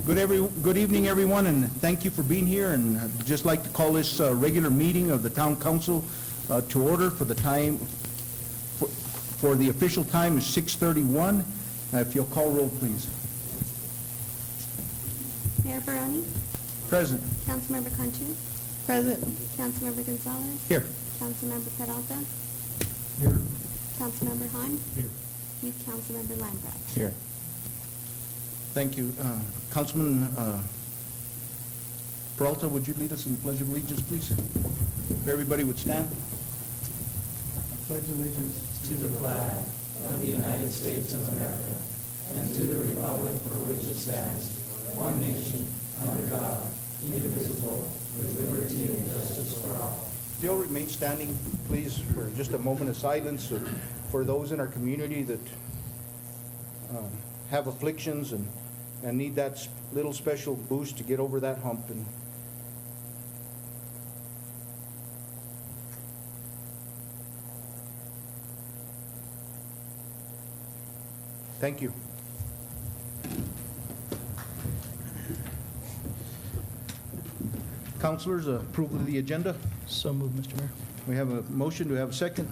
Good evening, everyone, and thank you for being here. And I'd just like to call this regular meeting of the Town Council to order for the time, for the official time is 6:31. If you'll call roll, please. Mayor Baroni, Present. Councilmember Conchu, Present. Councilmember Gonzalez, Here. Councilmember Peralta, Here. Councilmember Han, Here. Youth Councilmember Landgraf. Here. Thank you. Councilman Peralta, would you lead us in the Pledge of Allegiance, please? If everybody would stand. I pledge allegiance to the flag of the United States of America and to the republic for which it stands, one nation, under God, indivisible, with liberty and justice for all. Still remain standing, please, for just a moment of silence for those in our community that have afflictions and need that little special boost to get over that hump. And thank you. Councilors, approval of the agenda. So moved, Mr. Mayor. We have a motion. Do we have a second?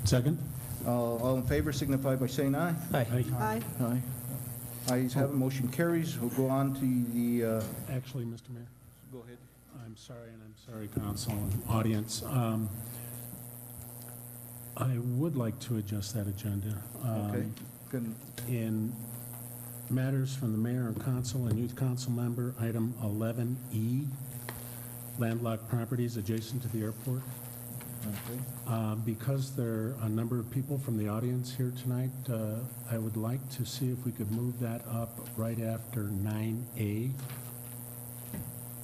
Second. All in favor signify by saying aye. Aye. Aye. Aye. Ayes have it, motion carries. We'll go on to the, Actually, Mr. Mayor, go ahead. I'm sorry, and I'm sorry, council and audience. I would like to adjust that agenda. Okay. Good. In matters from the mayor and council and youth council member, item 11E, landlocked properties adjacent to the airport. Okay. Because there are a number of people from the audience here tonight, I would like to see if we could move that up right after 9A,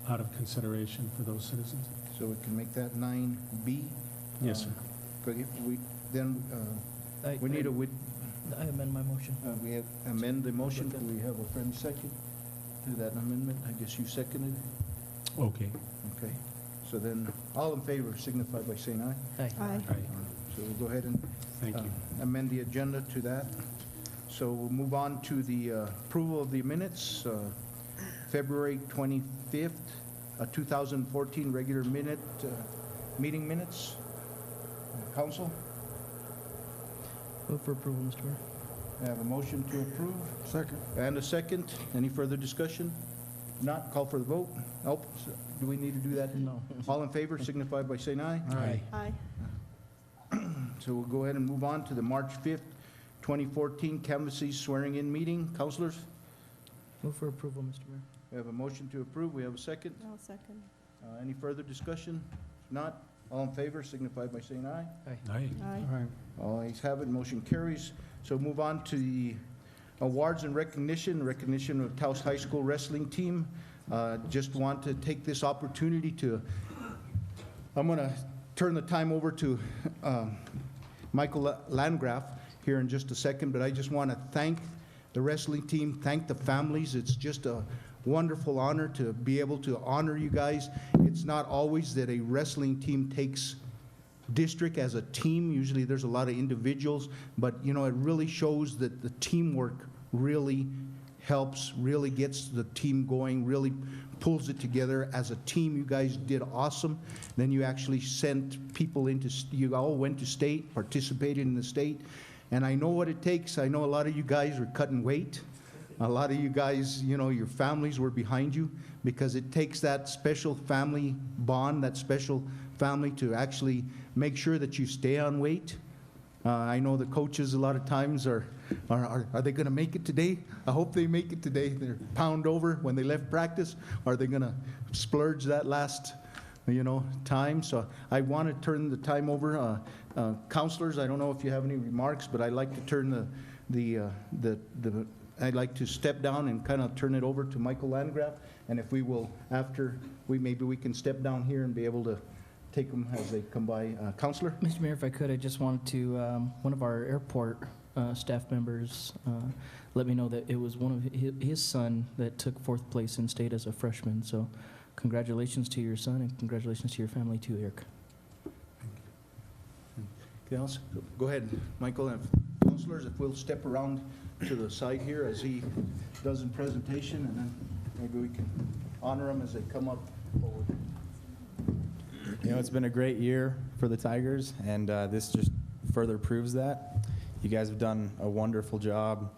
out of consideration for those citizens. So we can make that 9B? Yes, sir. But if we, then, we need a, I amend my motion. we have amend the motion. Do we have a friend second to that amendment? I guess you seconded it? Okay. Okay. So then, all in favor signify by saying aye. Aye. Aye. Aye. So we'll go ahead and Thank you. amend the agenda to that. So we'll move on to the approval of the minutes, February 25th, 2014 regular meeting minutes. Council, Move for approval, Mr. Mayor. I have a motion to approve. Second. And a second. Any further discussion? Not, call for the vote. Nope. Do we need to do that? No. All in favor signify by saying aye. Aye. Aye. So we'll go ahead and move on to the March 5th, 2014 canvassee swearing-in meeting. Councilors, Move for approval, Mr. Mayor. we have a motion to approve. We have a second. I'll second. Any further discussion? If not, all in favor signify by saying aye. Aye. Aye. All ayes have it, motion carries. So move on to the awards and recognition of Taos High School wrestling team. Just want to take this opportunity to, I'm going to turn the time over to Michael Landgraf here in just a second, but I just want to thank the wrestling team, thank the families. It's just a wonderful honor to be able to honor you guys. It's not always that a wrestling team takes district as a team. Usually there's a lot of individuals, but you know, it really shows that the teamwork really helps, really gets the team going, really pulls it together as a team. You guys did awesome. Then you actually sent people into, you all went to state, participated in the state, and I know what it takes. I know a lot of you guys are cutting weight. A lot of you guys, you know, your families were behind you, because it takes that special family bond, that special family to actually make sure that you stay on weight. I know the coaches a lot of times are they going to make it today? I hope they make it today. They're pound over when they left practice. Are they going to splurge that last, you know, time? So I want to turn the time over. Counselors, I don't know if you have any remarks, but I'd like to turn I'd like to step down and kind of turn it over to Michael Landgraf. And if we will, after maybe we can step down here and be able to take them as they come by. Counselor? Mr. Mayor, if I could, I just wanted to, one of our airport staff members let me know that it was one of his son that took 4th place in state as a freshman. So congratulations to your son, and congratulations to your family too, Eric. Anything else? Go ahead, Michael. counselors, if we'll step around to the side here as he does in presentation, and then maybe we can honor them as they come up forward. You know, it's been a great year for the Tigers, and this just further proves that. You guys have done a wonderful job.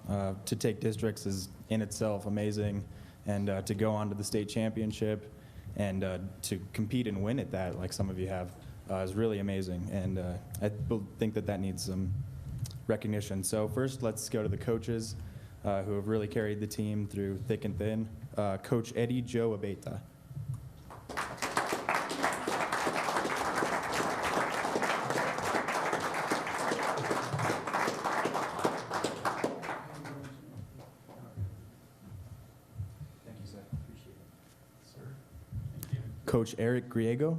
To take districts is in itself amazing, and to go on to the state championship and to compete and win at that, like some of you have, is really amazing. And I think that that needs some recognition. So first, let's go to the coaches who have really carried the team through thick and thin. Coach Eddie Joe Abeta. Coach Eric Griego.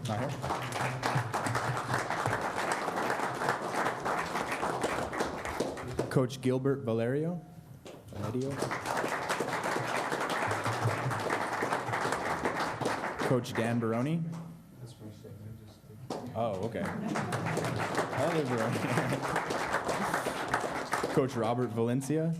Not here. Coach Gilbert Valerio. Coach Dan Baroni. Oh, okay. Other Baroni. Coach Robert Valencia.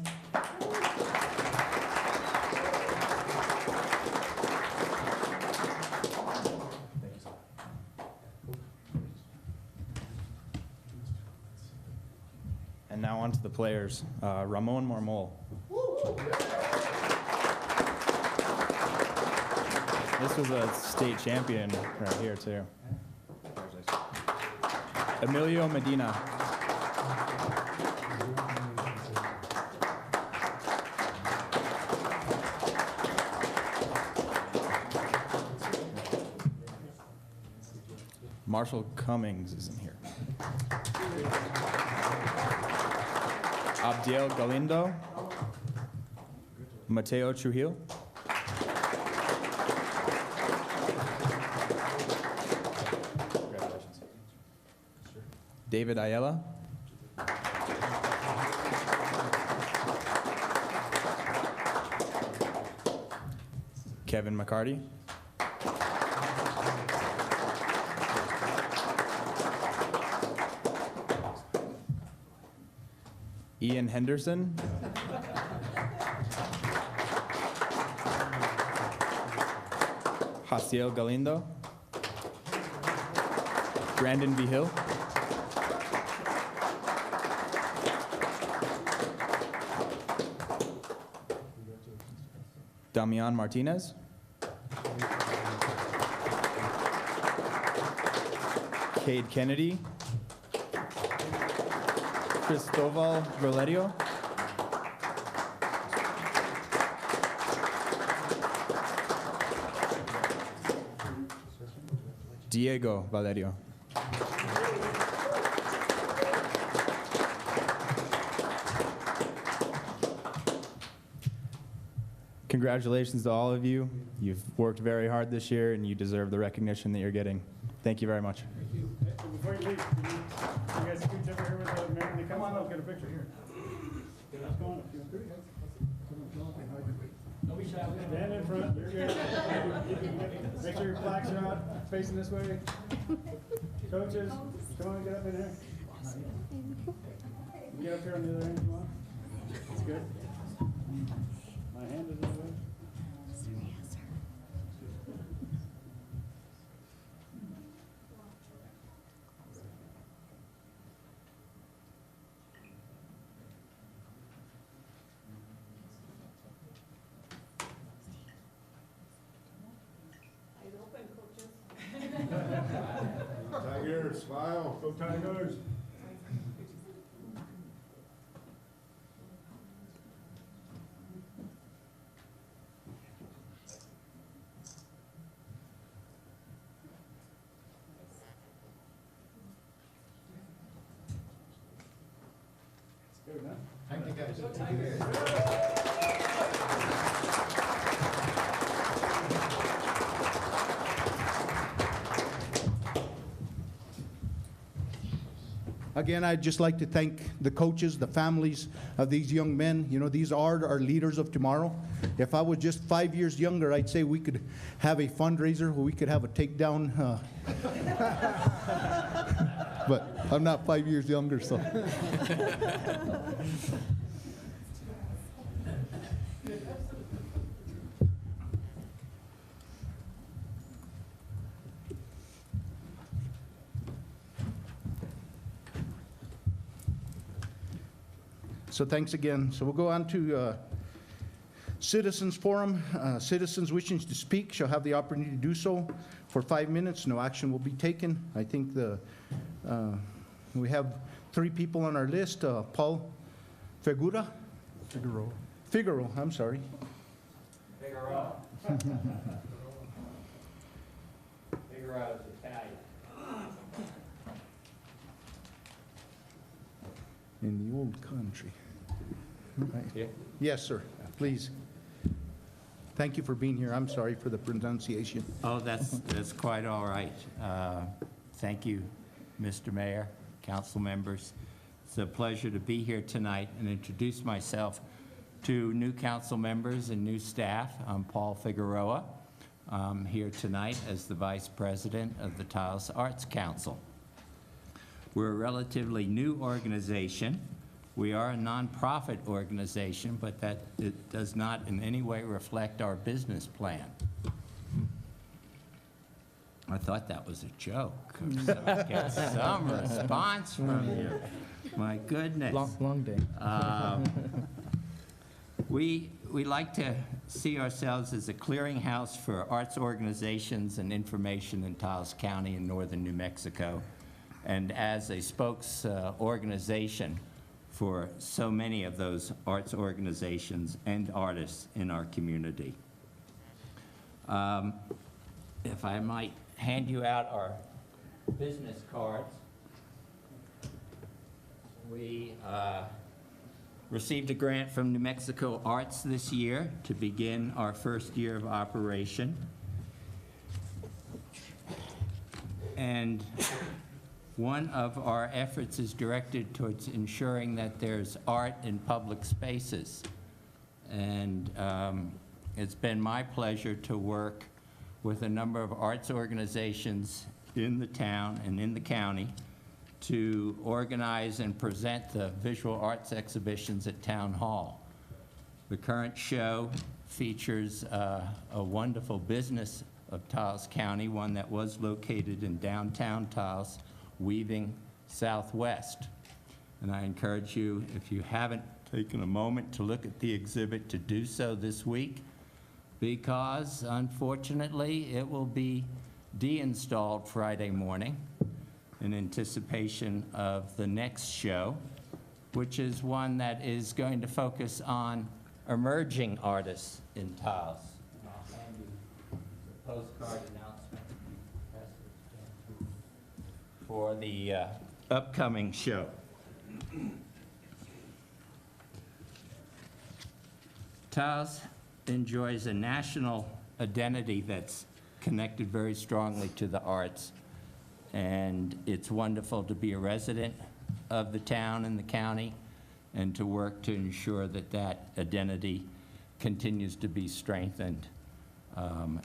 And now on to the players. Ramon Marmol. This was a state champion right here, too. Emilio Medina. Marshall Cummings is in here. Abdiel Galindo. Mateo Trujillo. Congratulations. David Ayala. Kevin McCarty. Ian Henderson. Jaciel Galindo. Brandon V. Hill. Damian Martinez. Cade Kennedy. Cristobal Valerio. Diego Valerio. Congratulations to all of you. You've worked very hard this year, and you deserve the recognition that you're getting. Thank you very much. Before you leave, can you guys scooch over here with the mayor? Come on up, get a picture here. Let's go on. Don't be shy. Stand in front. You're good. Make sure your flags are out, facing this way. Coaches, come on, get up in here. Get up here on the other end if you want. That's good. My hand is in the way. Tigers, smile. Go Tigers. Good, huh? Thank you, guys. Again, I'd just like to thank the coaches, the families of these young men. You know, these are our leaders of tomorrow. If I was just 5 years younger, I'd say we could have a fundraiser where we could have a takedown but I'm not 5 years younger, so. So thanks again. So we'll go on to Citizens Forum. Citizens wishing to speak shall have the opportunity to do so for 5 minutes. No action will be taken. I think we have 3 people on our list. Paul Figueroa? Figueroa, I'm sorry. Figueroa. Figueroa is Italian. In the old country. Right. Yeah. Yes, sir, please. Thank you for being here. I'm sorry for the pronunciation. Oh, that's quite all right. Thank you, Mr. Mayor, council members. It's a pleasure to be here tonight and introduce myself to new council members and new staff. I'm Paul Figueroa. I'm here tonight as the Vice President of the Taos Arts Council. We're a relatively new organization. We are a nonprofit organization, but that it does not in any way reflect our business plan. I thought that was a joke. So I get some response from you. My goodness. Long day. We like to see ourselves as a clearinghouse for arts organizations and information in Taos County in northern New Mexico, and as a spokes organization for so many of those arts organizations and artists in our community. If I might hand you out our business cards. We received a grant from New Mexico Arts this year to begin our first year of operation. And one of our efforts is directed towards ensuring that there's art in public spaces. And it's been my pleasure to work with a number of arts organizations in the town and in the county to organize and present the visual arts exhibitions at Town Hall. The current show features a wonderful business of Taos County, one that was located in downtown Taos, Weaving Southwest. And I encourage you, if you haven't taken a moment to look at the exhibit, to do so this week, because unfortunately it will be deinstalled Friday morning in anticipation of the next show, which is one that is going to focus on emerging artists in Taos. And I'll hand you the postcard announcement for the upcoming show. Taos enjoys a national identity that's connected very strongly to the arts, and it's wonderful to be a resident of the town and the county and to work to ensure that that identity continues to be strengthened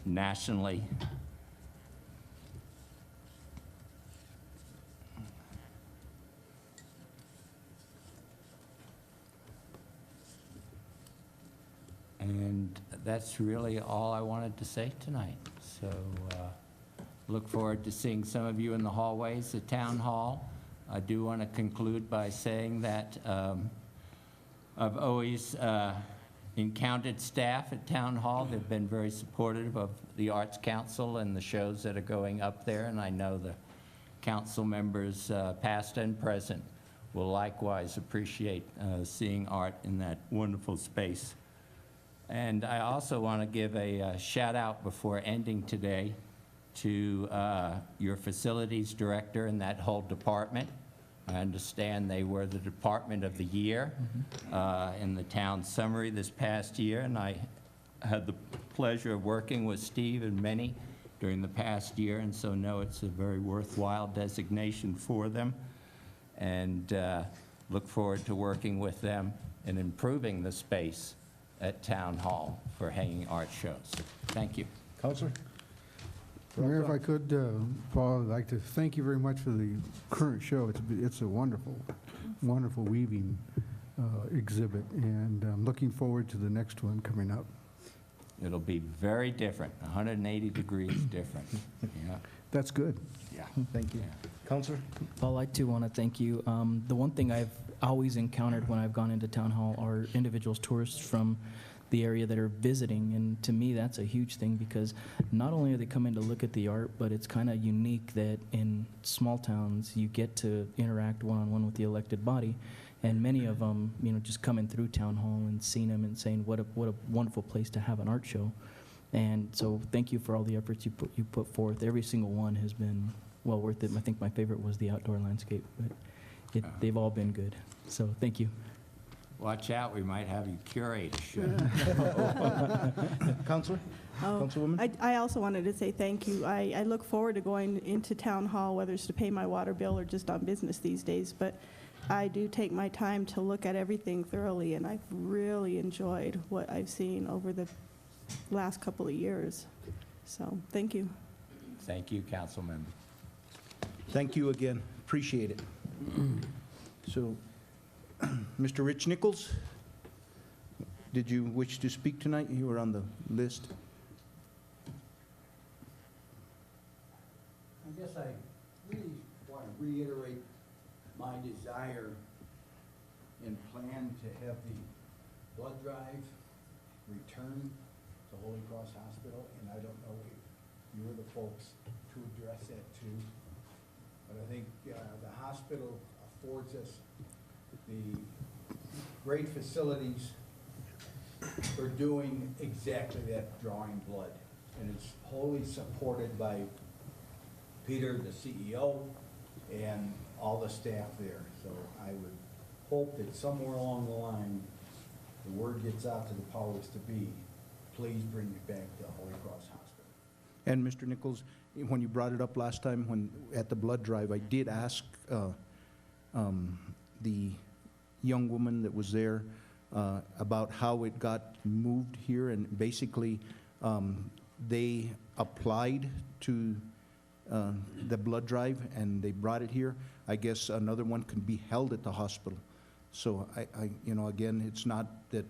nationally. And that's really all I wanted to say tonight. So look forward to seeing some of you in the hallways at Town Hall. I do want to conclude by saying that I've always encountered staff at Town Hall. They've been very supportive of the Arts Council and the shows that are going up there, and I know the council members, past and present, will likewise appreciate seeing art in that wonderful space. And I also want to give a shout out before ending today to your facilities director and that whole department. I understand they were the Department of the Year in the town summary this past year, and I had the pleasure of working with Steve and many during the past year, and so know it's a very worthwhile designation for them, and look forward to working with them and improving the space at Town Hall for hanging art shows. Thank you. Counselor? Mayor, if I could, Paul, I'd like to thank you very much for the current show. It's a wonderful, wonderful weaving exhibit, and I'm looking forward to the next one coming up. It'll be very different, 180 degrees different. Yeah, That's good. yeah. Thank you. Yeah. Counselor? Well, I too want to thank you. The one thing I've always encountered when I've gone into town hall are individuals, tourists from the area that are visiting, and to me that's a huge thing because not only are they coming to look at the art, but it's kind of unique that in small towns you get to interact one-on-one with the elected body, and many of them, you know, just coming through town hall and seeing them and saying what a wonderful place to have an art show. And so thank you for all the efforts you put forth. Every single one has been well worth it. I think my favorite was the outdoor landscape, but they've all been good. So thank you. Watch out, we might have you curate a show. Counselor? Oh, Councilwoman? I also wanted to say thank you. I look forward to going into town hall, whether it's to pay my water bill or just on business these days, but I do take my time to look at everything thoroughly, and I've really enjoyed what I've seen over the last couple of years. So, thank you. Thank you, council member. Thank you again. Appreciate it. So, Mr. Rich Nichols, did you wish to speak tonight? You were on the list. I guess I really want to reiterate my desire and plan to have the blood drive return to Holy Cross Hospital, and I don't know if you're the folks to address that too. But I think the hospital affords us the great facilities for doing exactly that, drawing blood. And it's wholly supported by Peter, the CEO, and all the staff there. So I would hope that somewhere along the line, the word gets out to the powers to be, please bring it back to Holy Cross Hospital. And Mr. Nichols, when you brought it up last time at the blood drive, I did ask the young woman that was there about how it got moved here, and basically they applied to the blood drive and they brought it here. I guess another one can be held at the hospital. So you know, again, it's not that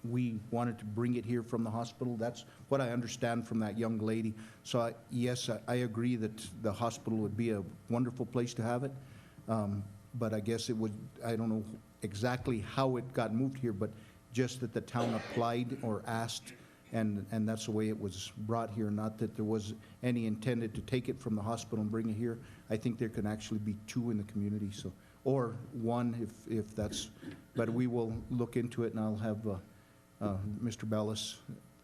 we wanted to bring it here from the hospital. That's what I understand from that young lady. So yes, I agree that the hospital would be a wonderful place to have it. But I guess it would, I don't know exactly how it got moved here, but just that the town applied or asked, and that's the way it was brought here, not that there was any intended to take it from the hospital and bring it here. I think there can actually be two in the community, so, or one if that's, but we will look into it, and I'll have Mr. Bellis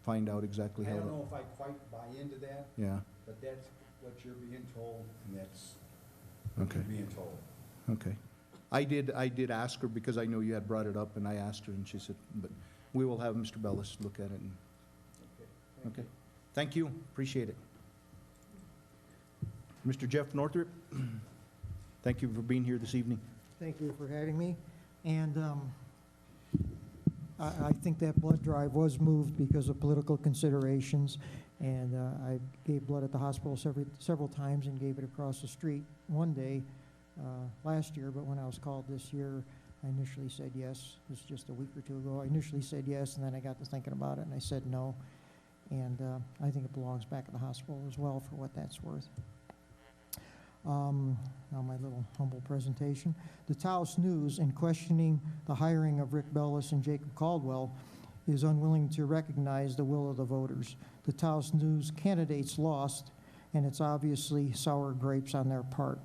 find out exactly I how. don't know if I quite buy into that, Yeah, but that's what you're being told, and that's what okay, you're being told. okay. I did ask her because I know you had brought it up, and I asked her, and she said, but we will have Mr. Bellis look at it. And, okay, thank you, appreciate it. Mr. Jeff Northrup, thank you for being here this evening. Thank you for having me. And I think that blood drive was moved because of political considerations. And I gave blood at the hospital several times and gave it across the street one day last year. But when I was called this year, I initially said yes. This was just a week or two ago. I initially said yes, and then I got to thinking about it, and I said no. And I think it belongs back at the hospital as well for what that's worth. Now my little humble presentation. The Taos News, in questioning the hiring of Rick Bellis and Jacob Caldwell, is unwilling to recognize the will of the voters. The Taos News candidates lost, and it's obviously sour grapes on their part.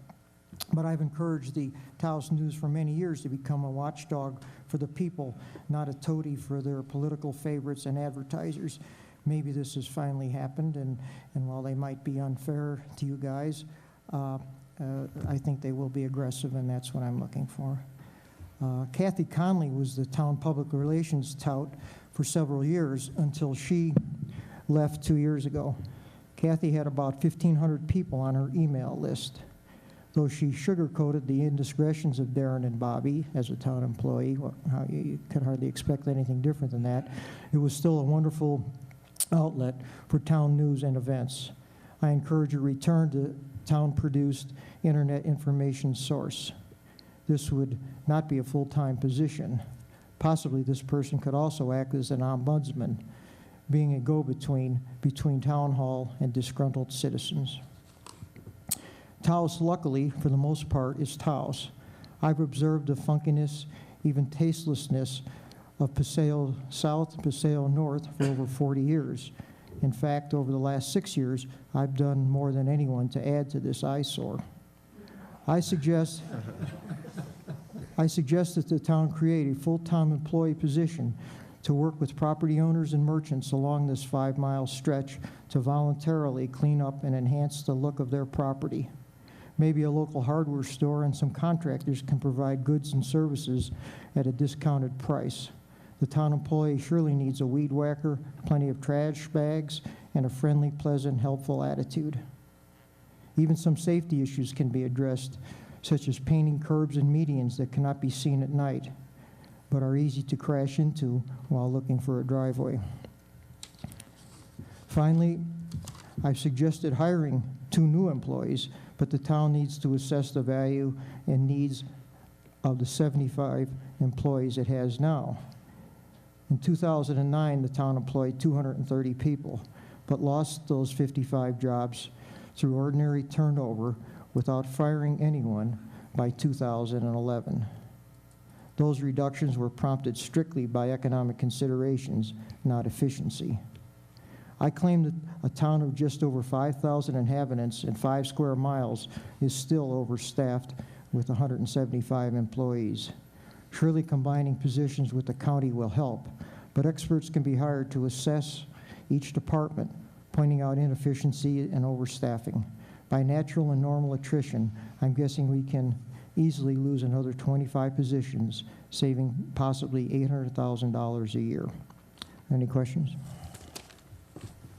But I've encouraged the Taos News for many years to become a watchdog for the people, not a toady for their political favorites and advertisers. Maybe this has finally happened, and while they might be unfair to you guys, I think they will be aggressive, and that's what I'm looking for. Kathy Conley was the town public relations tout for several years until she left 2 years ago. Kathy had about 1,500 people on her email list. Though she sugarcoated the indiscretions of Darren and Bobby as a town employee, how you could hardly expect anything different than that, it was still a wonderful outlet for town news and events. I encourage a return to town-produced internet information source. This would not be a full-time position. Possibly this person could also act as an ombudsman, being a go-between between town hall and disgruntled citizens. Taos, luckily, for the most part, is Taos. I've observed the funkiness, even tastelessness of Paseo South and Paseo North for over 40 years. In fact, over the last 6 years, I've done more than anyone to add to this eyesore. I suggest that the town create a full-time employee position to work with property owners and merchants along this 5-mile stretch to voluntarily clean up and enhance the look of their property. Maybe a local hardware store and some contractors can provide goods and services at a discounted price. The town employee surely needs a weed whacker, plenty of trash bags, and a friendly, pleasant, helpful attitude. Even some safety issues can be addressed, such as painting curbs and medians that cannot be seen at night, but are easy to crash into while looking for a driveway. Finally, I've suggested hiring 2 new employees, but the town needs to assess the value and needs of the 75 employees it has now. In 2009, the town employed 230 people, but lost those 55 jobs through ordinary turnover without firing anyone by 2011. Those reductions were prompted strictly by economic considerations, not efficiency. I claim that a town of just over 5,000 inhabitants and 5 square miles is still overstaffed with 175 employees. Surely combining positions with the county will help, but experts can be hired to assess each department, pointing out inefficiency and overstaffing. By natural and normal attrition, I'm guessing we can easily lose another 25 positions, saving possibly $800,000 a year. Any questions?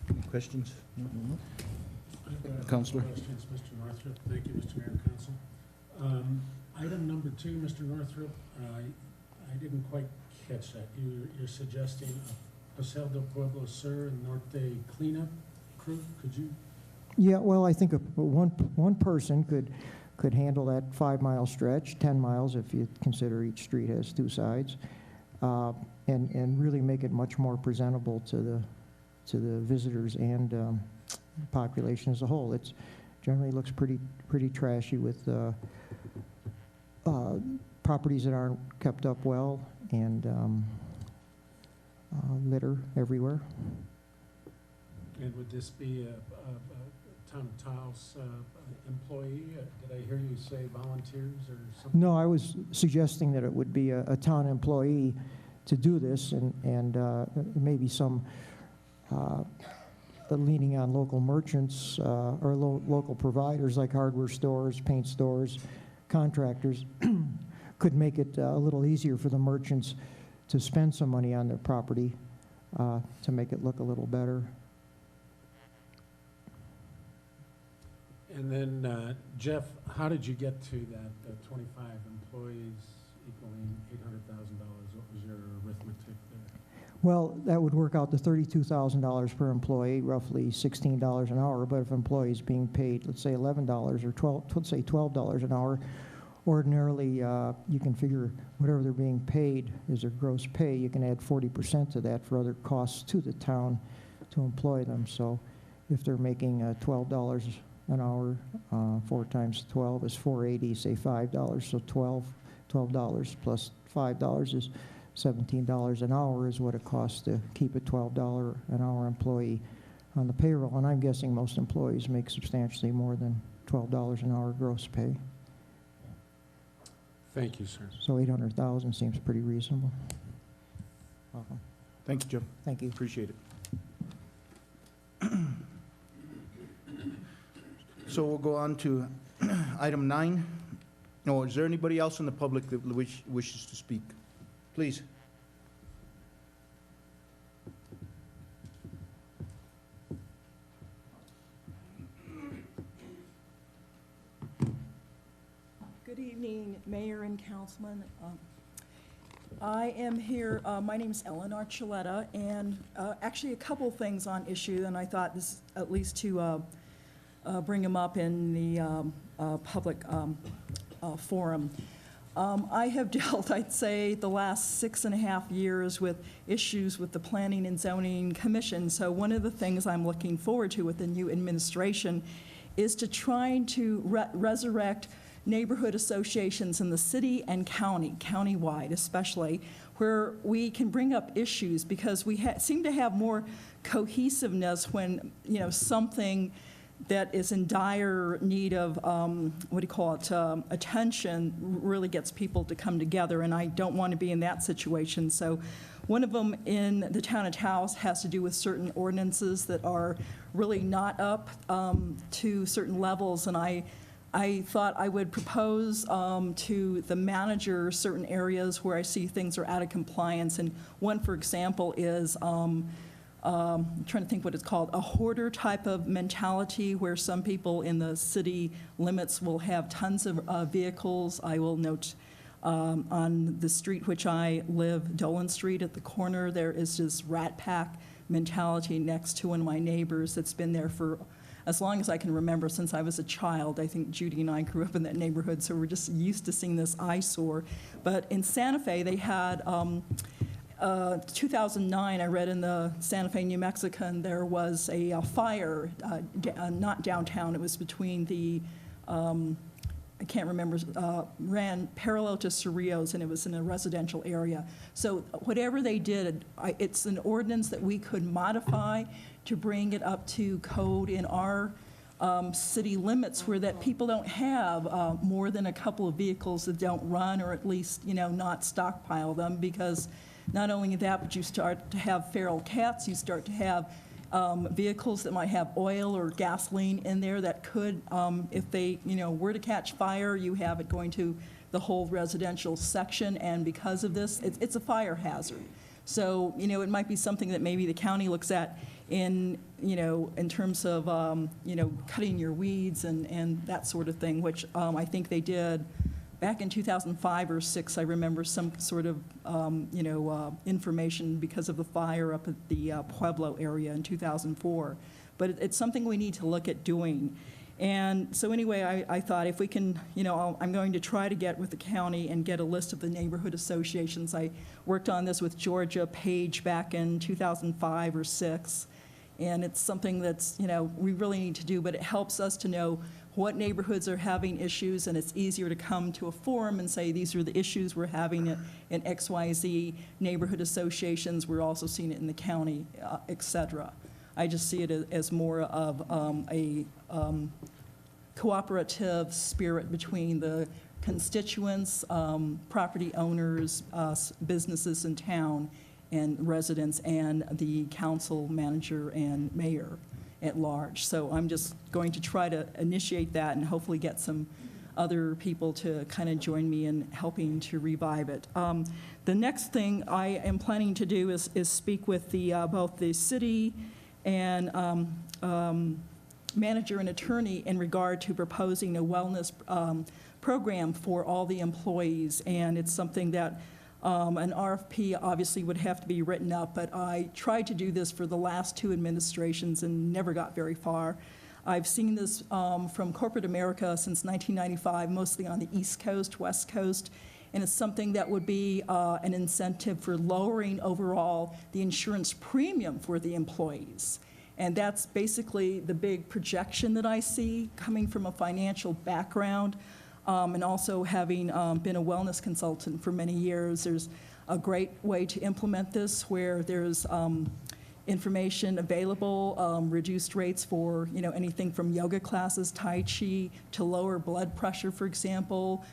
Any questions? I've got Counselor? questions, Mr. Northrup. Thank you, Mr. Mayor and Council. Item number 2, Mr. Northrup, I didn't quite catch that. You're suggesting a Paseo del Pueblo Sur and Norte cleanup crew? Could you? Yeah, well, I think one person could handle that 5-mile stretch, 10 miles if you consider each street has 2 sides, and really make it much more presentable to the visitors and population as a whole. It generally looks pretty trashy with properties that aren't kept up well and litter everywhere. And would this be a town of Taos employee? Did I hear you say volunteers or something? No, I was suggesting that it would be a town employee to do this, and maybe some leaning on local merchants or local providers like hardware stores, paint stores, contractors could make it a little easier for the merchants to spend some money on their property to make it look a little better. And then, Jeff, how did you get to that 25 employees equaling $800,000? What was your arithmetic there? Well, that would work out to $32,000 per employee, roughly $16 an hour. But if an employee is being paid, let's say $11 or let's say $12 an hour, ordinarily you can figure whatever they're being paid is their gross pay. You can add 40% to that for other costs to the town to employ them. So if they're making $12 an hour, 4 times 12 is $4.80, say $5, so $12 plus $5 is $17 an hour is what it costs to keep a $12 an hour employee on the payroll. And I'm guessing most employees make substantially more than $12 an hour gross pay. Thank you, sir. So 800,000 seems pretty reasonable. Welcome. Thank you, Joe. Thank you. Appreciate it. So we'll go on to item 9. No, is there anybody else in the public that wishes to speak? Please. Good evening, Mayor and Councilman. I am here, my name is Ellen Archuleta, and actually a couple things on issue, and I thought this at least to bring them up in the public forum. I have dealt, I'd say, the last 6.5 years with issues with the Planning and Zoning Commission. So one of the things I'm looking forward to with the new administration is to trying to resurrect neighborhood associations in the city and countywide especially, where we can bring up issues, because we seem to have more cohesiveness when, something that is in dire need of, attention really gets people to come together, and I don't want to be in that situation. So one of them in the town of Taos has to do with certain ordinances that are really not up to certain levels, and I thought I would propose to the manager certain areas where I see things are out of compliance, and one, for example, is I'm trying to think what it's called, a hoarder type of mentality where some people in the city limits will have tons of vehicles. I will note on the street which I live, Dolan Street at the corner, there is this rat pack mentality next to one of my neighbors that's been there for as long as I can remember, since I was a child. I think Judy and I grew up in that neighborhood, so we're just used to seeing this eyesore. But in Santa Fe, they had 2009, I read in the Santa Fe New Mexican, there was a fire, not downtown, it was between the, I can't remember, ran parallel to Cerrillos, and it was in a residential area. So whatever they did, it's an ordinance that we could modify to bring it up to code in our city limits, where that people don't have more than a couple of vehicles that don't run, or at least, not stockpile them, because not only that, but you start to have feral cats, you start to have vehicles that might have oil or gasoline in there that could, if they, were to catch fire, you have it going to the whole residential section, and because of this, it's a fire hazard. So, it might be something that maybe the county looks at in terms of, cutting your weeds and that sort of thing, which I think they did back in 2005 or 6. I remember some sort of, information because of the fire up at the Pueblo area in 2004. But it's something we need to look at doing. And so anyway, I thought if we can, I'm going to try to get with the county and get a list of the neighborhood associations. I worked on this with Georgia Page back in 2005 or 6. And it's something that's, we really need to do, but it helps us to know what neighborhoods are having issues, and it's easier to come to a forum and say, these are the issues we're having in XYZ neighborhood associations. We're also seeing it in the county, et cetera. I just see it as more of a cooperative spirit between the constituents, property owners, businesses in town, and residents, and the council manager and mayor at large. So I'm just going to try to initiate that and hopefully get some other people to kind of join me in helping to revive it. The next thing I am planning to do is speak with both the city and manager and attorney in regard to proposing a wellness program for all the employees. And it's something that an RFP obviously would have to be written up, but I tried to do this for the last 2 administrations and never got very far. I've seen this from corporate America since 1995, mostly on the East Coast, West Coast, and it's something that would be an incentive for lowering overall the insurance premium for the employees. And that's basically the big projection that I see coming from a financial background. And also having been a wellness consultant for many years, there's a great way to implement this where there's information available, reduced rates for anything from yoga classes, Tai Chi, to lower blood pressure, for example.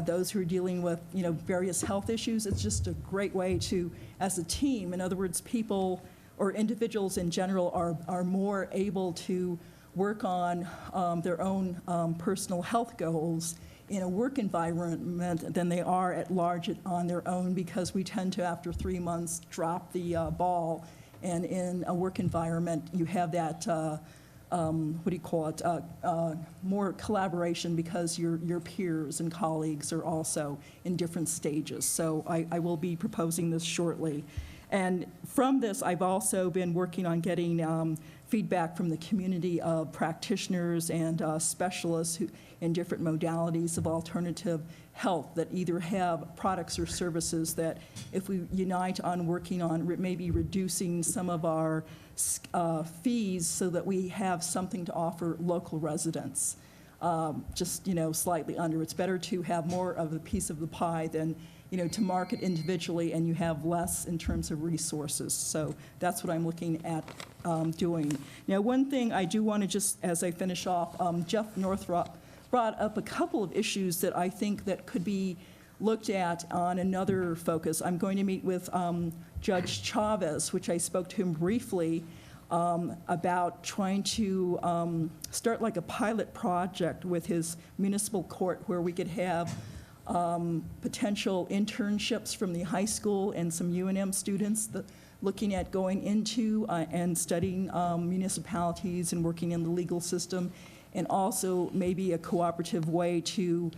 Those who are dealing with various health issues, it's just a great way to, as a team, in other words, people or individuals in general are more able to work on their own personal health goals in a work environment than they are at large on their own, because we tend to, after 3 months, drop the ball. And in a work environment, you have that, more collaboration, because your peers and colleagues are also in different stages. So I will be proposing this shortly. And from this, I've also been working on getting feedback from the community of practitioners and specialists in different modalities of alternative health that either have products or services that if we unite on working on maybe reducing some of our fees so that we have something to offer local residents. Just, slightly under. It's better to have more of a piece of the pie than, to market individually and you have less in terms of resources. So that's what I'm looking at doing. Now, one thing I do want to just, as I finish off, Jeff Northrop brought up a couple of issues that I think that could be looked at on another focus. I'm going to meet with Judge Chavez, which I spoke to him briefly, about trying to start like a pilot project with his municipal court where we could have potential internships from the high school and some UNM students looking at going into and studying municipalities and working in the legal system, and also maybe a cooperative way to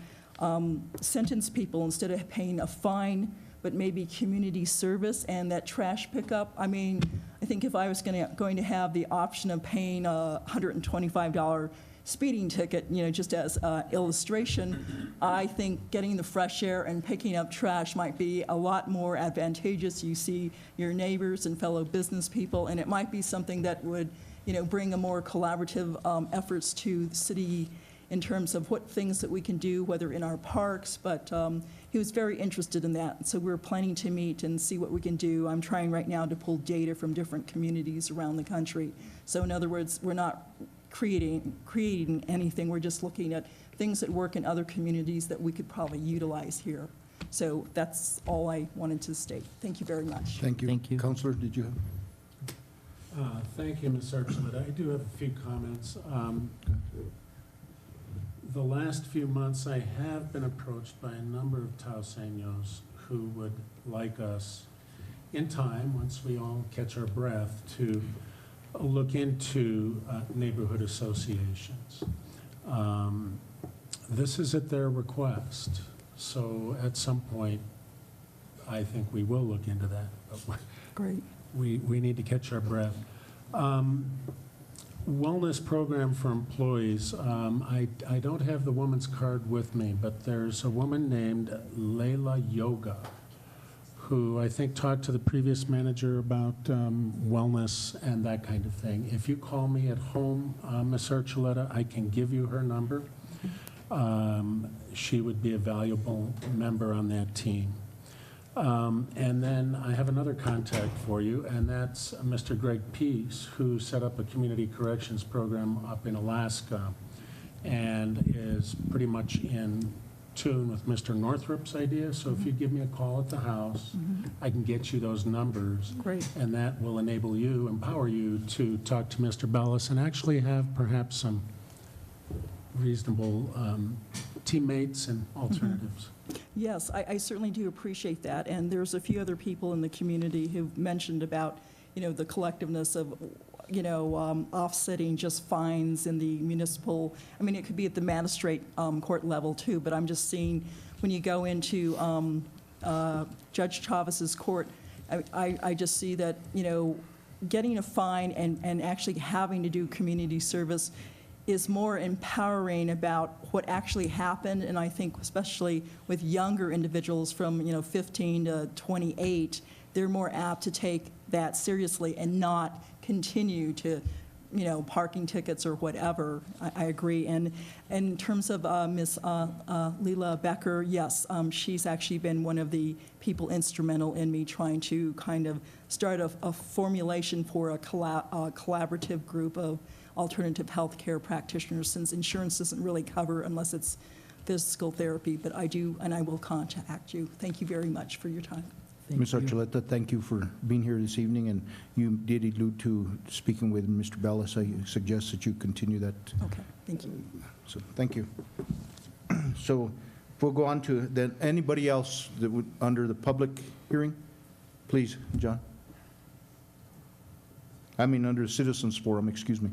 sentence people instead of paying a fine, but maybe community service and that trash pickup. I mean, I think if I was going to have the option of paying a $125 speeding ticket, just as illustration, I think getting the fresh air and picking up trash might be a lot more advantageous. You see your neighbors and fellow business people, and it might be something that would, bring a more collaborative efforts to the city in terms of what things that we can do, whether in our parks, but he was very interested in that. So we're planning to meet and see what we can do. I'm trying right now to pull data from different communities around the country. So in other words, we're not creating anything, we're just looking at things that work in other communities that we could probably utilize here. So that's all I wanted to state. Thank you very much. Thank you. Thank you. Counselor, did you have? Thank you, Ms. Archuleta. I do have a few comments. The last few months, I have been approached by a number of Tauseños who would like us, in time, once we all catch our breath, to look into neighborhood associations. This is at their request, so at some point, I think we will look into that. But Great. we need to catch our breath. Wellness program for employees. I don't have the woman's card with me, but there's a woman named Layla Yoga who I think talked to the previous manager about wellness and that kind of thing. If you call me at home, Ms. Archuleta, I can give you her number. She would be a valuable member on that team. And then I have another contact for you, and that's Mr. Greg Peace, who set up a community corrections program up in Alaska and is pretty much in tune with Mr. Northrop's idea. So if you give me a call at the house, I can get you those numbers. Great. And that will enable you, empower you to talk to Mr. Bellis and actually have perhaps some reasonable teammates and alternatives. Yes, I certainly do appreciate that, and there's a few other people in the community who've mentioned about, the collectiveness of, offsetting just fines in the municipal, it could be at the magistrate court level too, but I'm just seeing when you go into Judge Chavez's court, I just see that, getting a fine and actually having to do community service is more empowering about what actually happened, and I think especially with younger individuals from 15 to 28, they're more apt to take that seriously and not continue to, parking tickets or whatever. I agree. And in terms of Ms. Leila Becker, yes, she's actually been one of the people instrumental in me trying to kind of start a formulation for a collaborative group of alternative health care practitioners, since insurance doesn't really cover unless it's physical therapy, but I do, and I will contact you. Thank you very much for your time. Ms. Archuleta, thank you for being here this evening, and you did allude to speaking with Mr. Bellis. I suggest that you continue that. Okay, thank you. So, thank you. So we'll go on to then anybody else that would, under the public hearing? Please, John. Under the citizens forum, excuse me.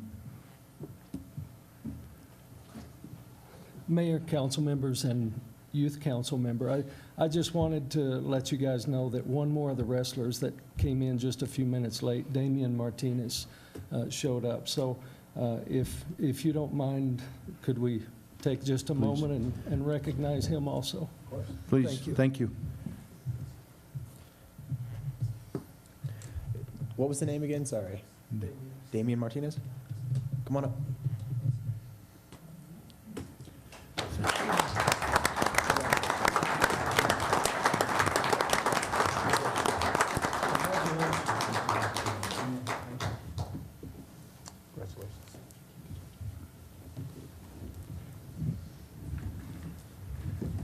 Mayor, council members, and youth council member, I just wanted to let you guys know that one more of the wrestlers that came in just a few minutes late, Damian Martinez, showed up. So if you don't mind, could we take just a moment and recognize him also? Please, Thank you. thank you. What was the name again? Sorry. Damian Martinez? Come on up.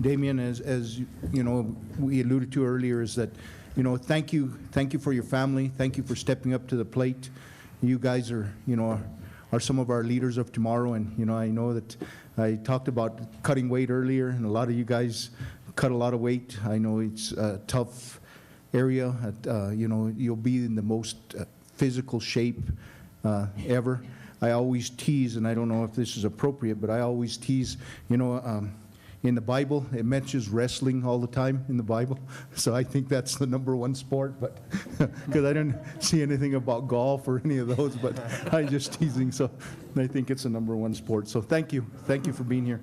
Damien, as you know, we alluded to earlier, is that, you know, thank you for your family. Thank you for stepping up to the plate. You guys are, you know, are some of our leaders of tomorrow. And, you know, I know that I talked about cutting weight earlier, and a lot of you guys cut a lot of weight. I know it's a tough area. You know, you'll be in the most physical shape ever. I always tease, and I don't know if this is appropriate, but I always tease, you know, in the Bible, it mentions wrestling all the time in the Bible. So I think that's the #1 sport, but because I didn't see anything about golf or any of those, but I'm just teasing. So I think it's the #1 sport. So thank you. Thank you for being here.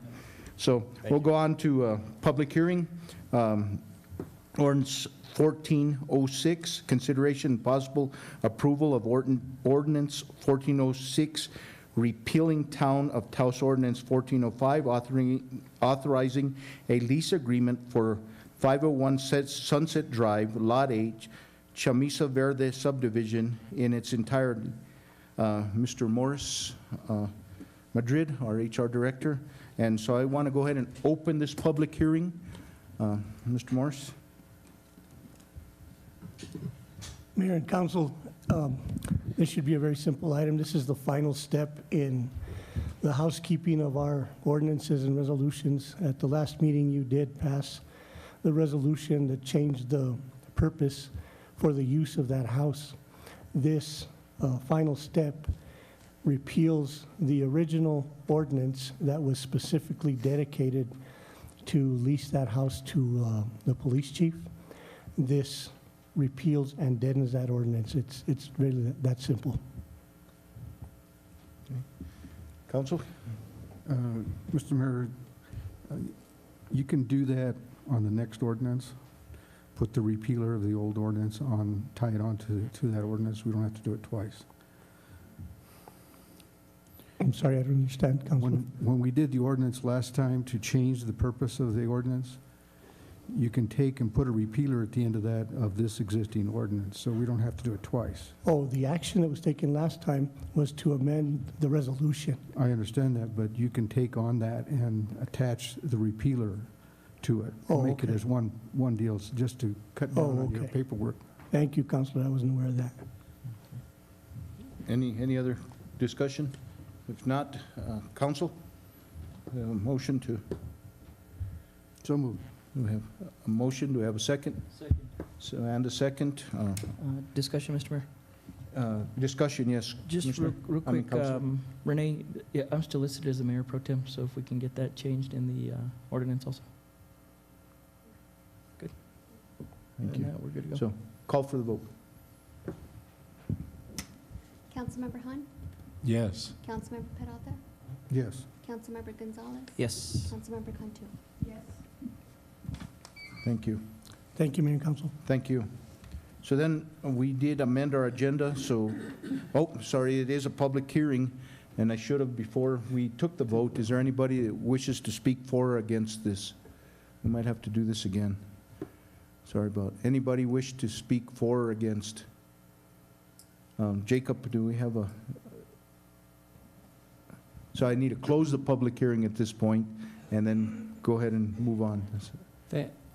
So we'll go on to public hearing. Ordinance 1406, consideration and possible approval of ordinance 1406, repealing Town of Taos Ordinance 1405, authorizing a lease agreement for 501 Sunset Drive, Lot H, Chamisa Verde subdivision in its entirety. Mr. Morris Madrid, our HR director. And so I want to go ahead and open this public hearing. Mr. Morris? Mayor and Council, this should be a very simple item. This is the final step in the housekeeping of our ordinances and resolutions. At the last meeting, you did pass the resolution that changed the purpose for the use of that house. This final step repeals the original ordinance that was specifically dedicated to lease that house to the police chief. This repeals and deadens that ordinance. It's really that simple. Council? Mr. Mayor, you can do that on the next ordinance. Put the repealer of the old ordinance on, tie it on to that ordinance. We don't have to do it twice. I'm sorry, I don't understand, Councilman. When we did the ordinance last time to change the purpose of the ordinance, you can take and put a repealer at the end of that, of this existing ordinance, so we don't have to do it twice. Oh, the action that was taken last time was to amend the resolution. I understand that, but you can take on that and attach the repealer to it. Oh, Make it okay. as one deal, just to cut down on your okay. paperwork. Thank you, Councilor. I wasn't aware of that. Any other discussion? If not, council, we have a motion to, So moved. we have a motion, do we have a second? Second. So, and a second, Discussion, Mr. Mayor? discussion, yes. Just Commissioner? real I mean, quick, Councilor. Renee, yeah, I'm still listed as the mayor pro tem, so if we can get that changed in the ordinance also. Good. Thank Other than you. that, we're good to go. So, call for the vote. Councilmember Han, Yes. Councilmember Peralta, Yes. Councilmember Gonzalez, Yes. Councilmember Cantu. Thank you. Thank you, Mayor and Council. Thank you. So then, we did amend our agenda, so, oh, sorry, it is a public hearing, and I should have, before we took the vote, is there anybody that wishes to speak for or against this? We might have to do this again. Sorry about, anybody wish to speak for or against? Jacob, do we have a? So I need to close the public hearing at this point, and then go ahead and move on.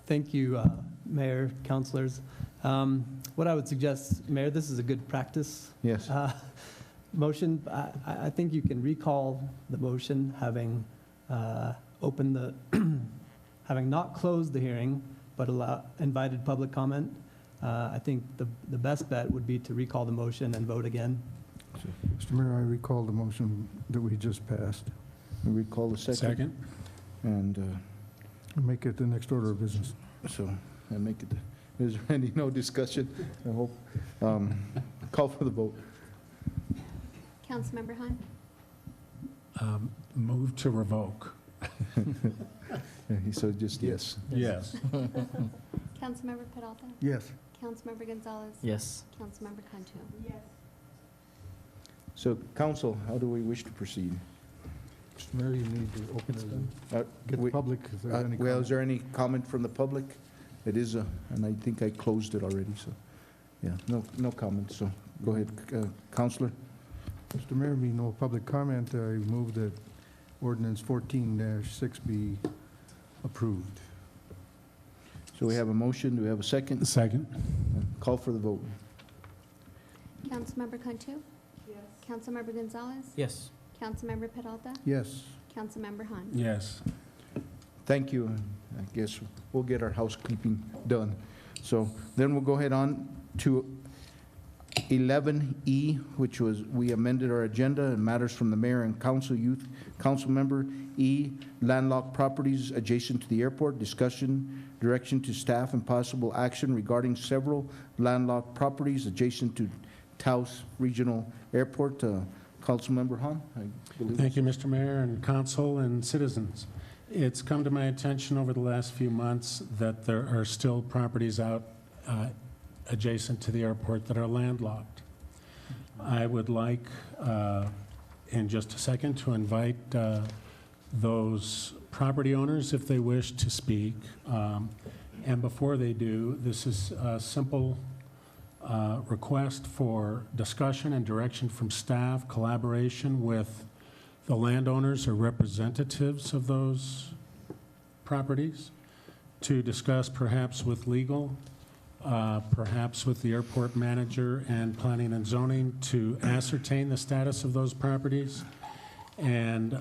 Thank you, Mayor, councilors. What I would suggest, Mayor, this is a good practice. Yes. Motion, I think you can recall the motion, having opened the, having not closed the hearing, but invited public comment. I think the best bet would be to recall the motion and vote again. Mr. Mayor, I recall the motion that we just passed. We recall the second. Second? And Make it the next order of business. so, I make it, is there no discussion? I hope. Call for the vote. Councilmember Han. Move to revoke. He said just yes. Yes. Councilmember Peralta. Yes. Councilmember Gonzalez. Yes. Councilmember Cantu. Yes. So, council, how do we wish to proceed? Mr. Mayor, you need to open it, Uh, get the we- public, if there's any Well, is comment. there any comment from the public? It is, and I think I closed it already, so, yeah, no comment, so go ahead, Counselor. Mr. Mayor, being no public comment, I move that ordinance 14-6 be approved. So we have a motion, do we have a second? Second. Call for the vote. Councilmember Cantu. Yes. Councilmember Gonzalez. Yes. Councilmember Peralta. Yes. Councilmember Han. Yes. Thank you, and I guess we'll get our housekeeping done. So then we'll go ahead on to 11E, which was, we amended our agenda and matters from the mayor and council, youth council member. E, landlocked properties adjacent to the airport, discussion, direction to staff and possible action regarding several landlocked properties adjacent to Taos Regional Airport. Councilmember Han, I believe. Thank you, Mr. Mayor and council and citizens. It's come to my attention over the last few months that there are still properties out adjacent to the airport that are landlocked. I would like, in just a second, to invite those property owners, if they wish to speak. And before they do, this is a simple request for discussion and direction from staff, collaboration with the landowners or representatives of those properties to discuss perhaps with legal, perhaps with the airport manager and planning and zoning to ascertain the status of those properties and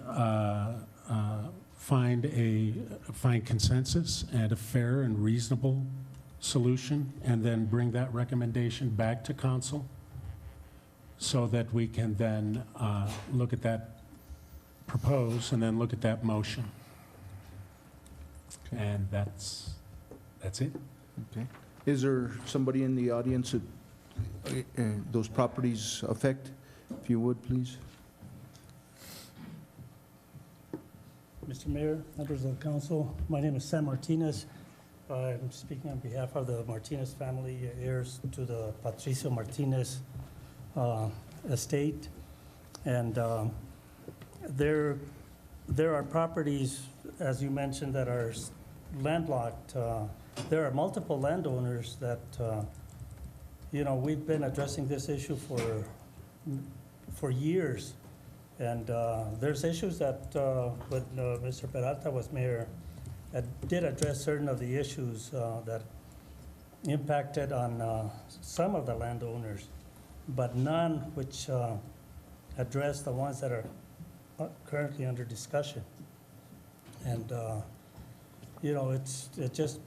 find consensus and a fair and reasonable solution, and then bring that recommendation back to council so that we can then look at that propose and then look at that motion. And that's it. Okay. Is there somebody in the audience that those properties affect? If you would, please. Mr. Mayor, members of the council, my name is Sam Martinez. I'm speaking on behalf of the Martinez family, heirs to the Patricio Martinez estate. And there are properties, as you mentioned, that are landlocked. There are multiple landowners that, we've been addressing this issue for years. And there's issues that, when Mr. Peralta was mayor, did address certain of the issues that impacted on some of the landowners, but none which address the ones that are currently under discussion. And, it's just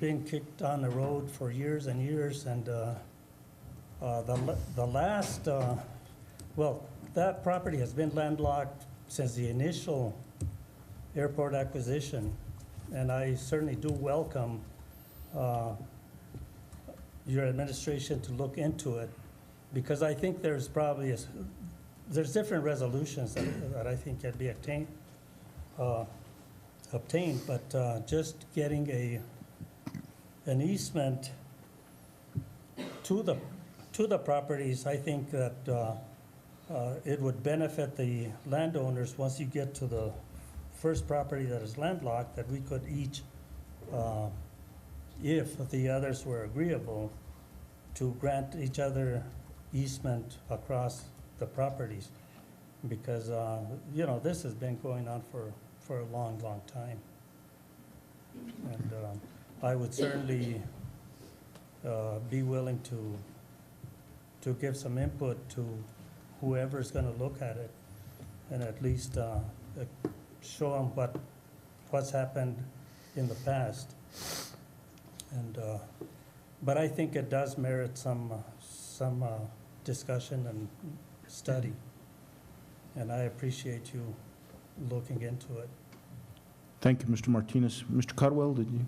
been kicked down the road for years and years. And the last, that property has been landlocked since the initial airport acquisition. And I certainly do welcome your administration to look into it, because I think there's probably there's different resolutions that I think can be obtained, but just getting an easement to the properties, I think that it would benefit the landowners once you get to the first property that is landlocked, that we could each, if the others were agreeable, to grant each other easement across the properties. Because, this has been going on for a long, long time. And I would certainly be willing to give some input to whoever's going to look at it, and at least show them what's happened in the past. And but I think it does merit some discussion and study, and I appreciate you looking into it. Thank you, Mr. Martinez. Mr. Codwell, did you?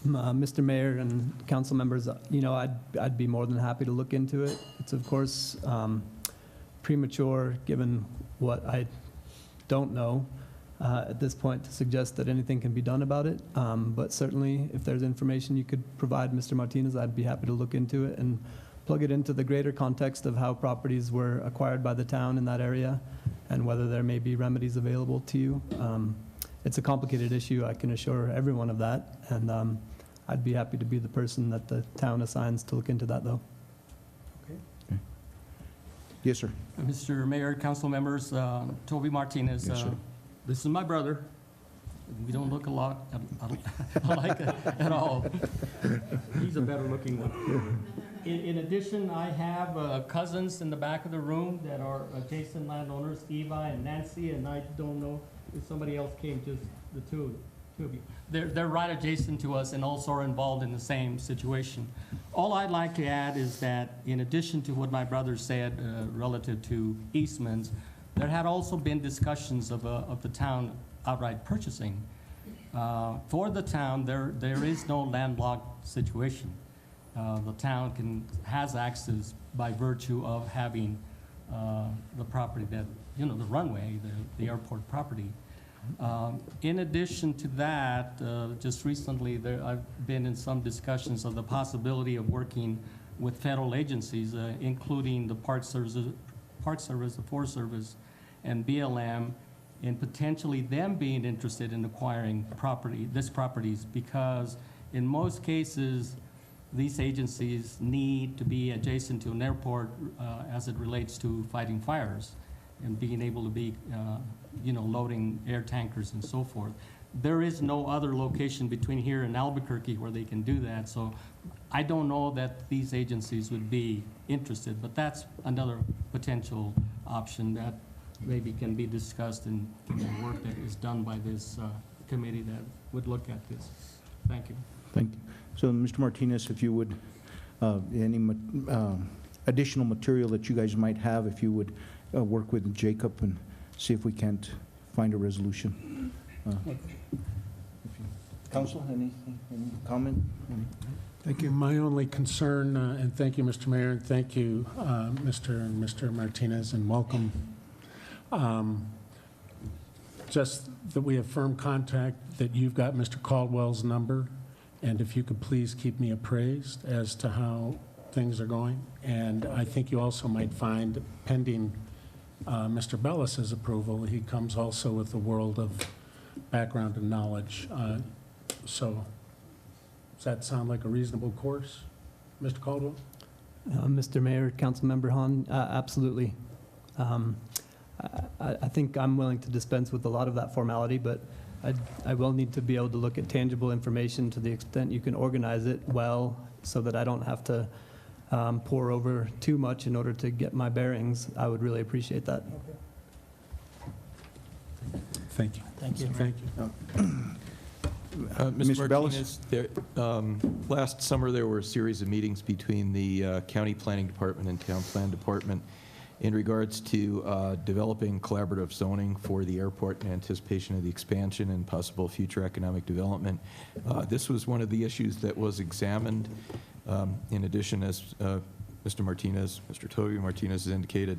Mr. Mayor and council members, I'd be more than happy to look into it. It's of course premature, given what I don't know at this point, to suggest that anything can be done about it. But certainly, if there's information you could provide, Mr. Martinez, I'd be happy to look into it and plug it into the greater context of how properties were acquired by the town in that area and whether there may be remedies available to you. It's a complicated issue, I can assure everyone of that, and I'd be happy to be the person that the town assigns to look into that, though. Yes, sir. Mr. Mayor, council members, Toby Martinez. Yes, sir. This is my brother. We don't look a lot alike at all. He's a better looking one. In addition, I have cousins in the back of the room that are adjacent landowners, Eva and Nancy, and I don't know if somebody else came, just the two of you. They're right adjacent to us and also are involved in the same situation. All I'd like to add is that in addition to what my brother said relative to Eastman's, there had also been discussions of the town outright purchasing. For the town, there is no landlocked situation. The town has access by virtue of having the property that, the runway, the airport property. In addition to that, just recently, I've been in some discussions of the possibility of working with federal agencies, including the Park Service, the Forest Service, and BLM, and potentially them being interested in acquiring these properties, because in most cases, these agencies need to be adjacent to an airport as it relates to fighting fires and being able to be, loading air tankers and so forth. There is no other location between here and Albuquerque where they can do that, so I don't know that these agencies would be interested, but that's another potential option that maybe can be discussed in the work that is done by this committee that would look at this. Thank you. Thank you. So, Mr. Martinez, if you would, any additional material that you guys might have, if you would work with Jacob and see if we can't find a resolution. Council, any comment? Thank you. My only concern, and thank you, Mr. Mayor, and thank you, Mr. Martinez, and welcome. Just that we have firm contact, that you've got Mr. Caldwell's number, and if you could please keep me appraised as to how things are going. And I think you also might find, pending Mr. Bellis's approval, he comes also with a world of background and knowledge. So does that sound like a reasonable course, Mr. Caldwell? Mr. Mayor, Councilmember Hahn, absolutely. I think I'm willing to dispense with a lot of that formality, but I will need to be able to look at tangible information to the extent you can organize it well so that I don't have to pour over too much in order to get my bearings. I would really appreciate that. Thank you. Thank you. Thank you. Mr. Martinez, last summer there were a series of meetings between the County Planning Department and Town Plan Department in regards to developing collaborative zoning for the airport in anticipation of the expansion and possible future economic development. This was one of the issues that was examined. In addition, as Mr. Martinez, Mr. Toby Martinez has indicated,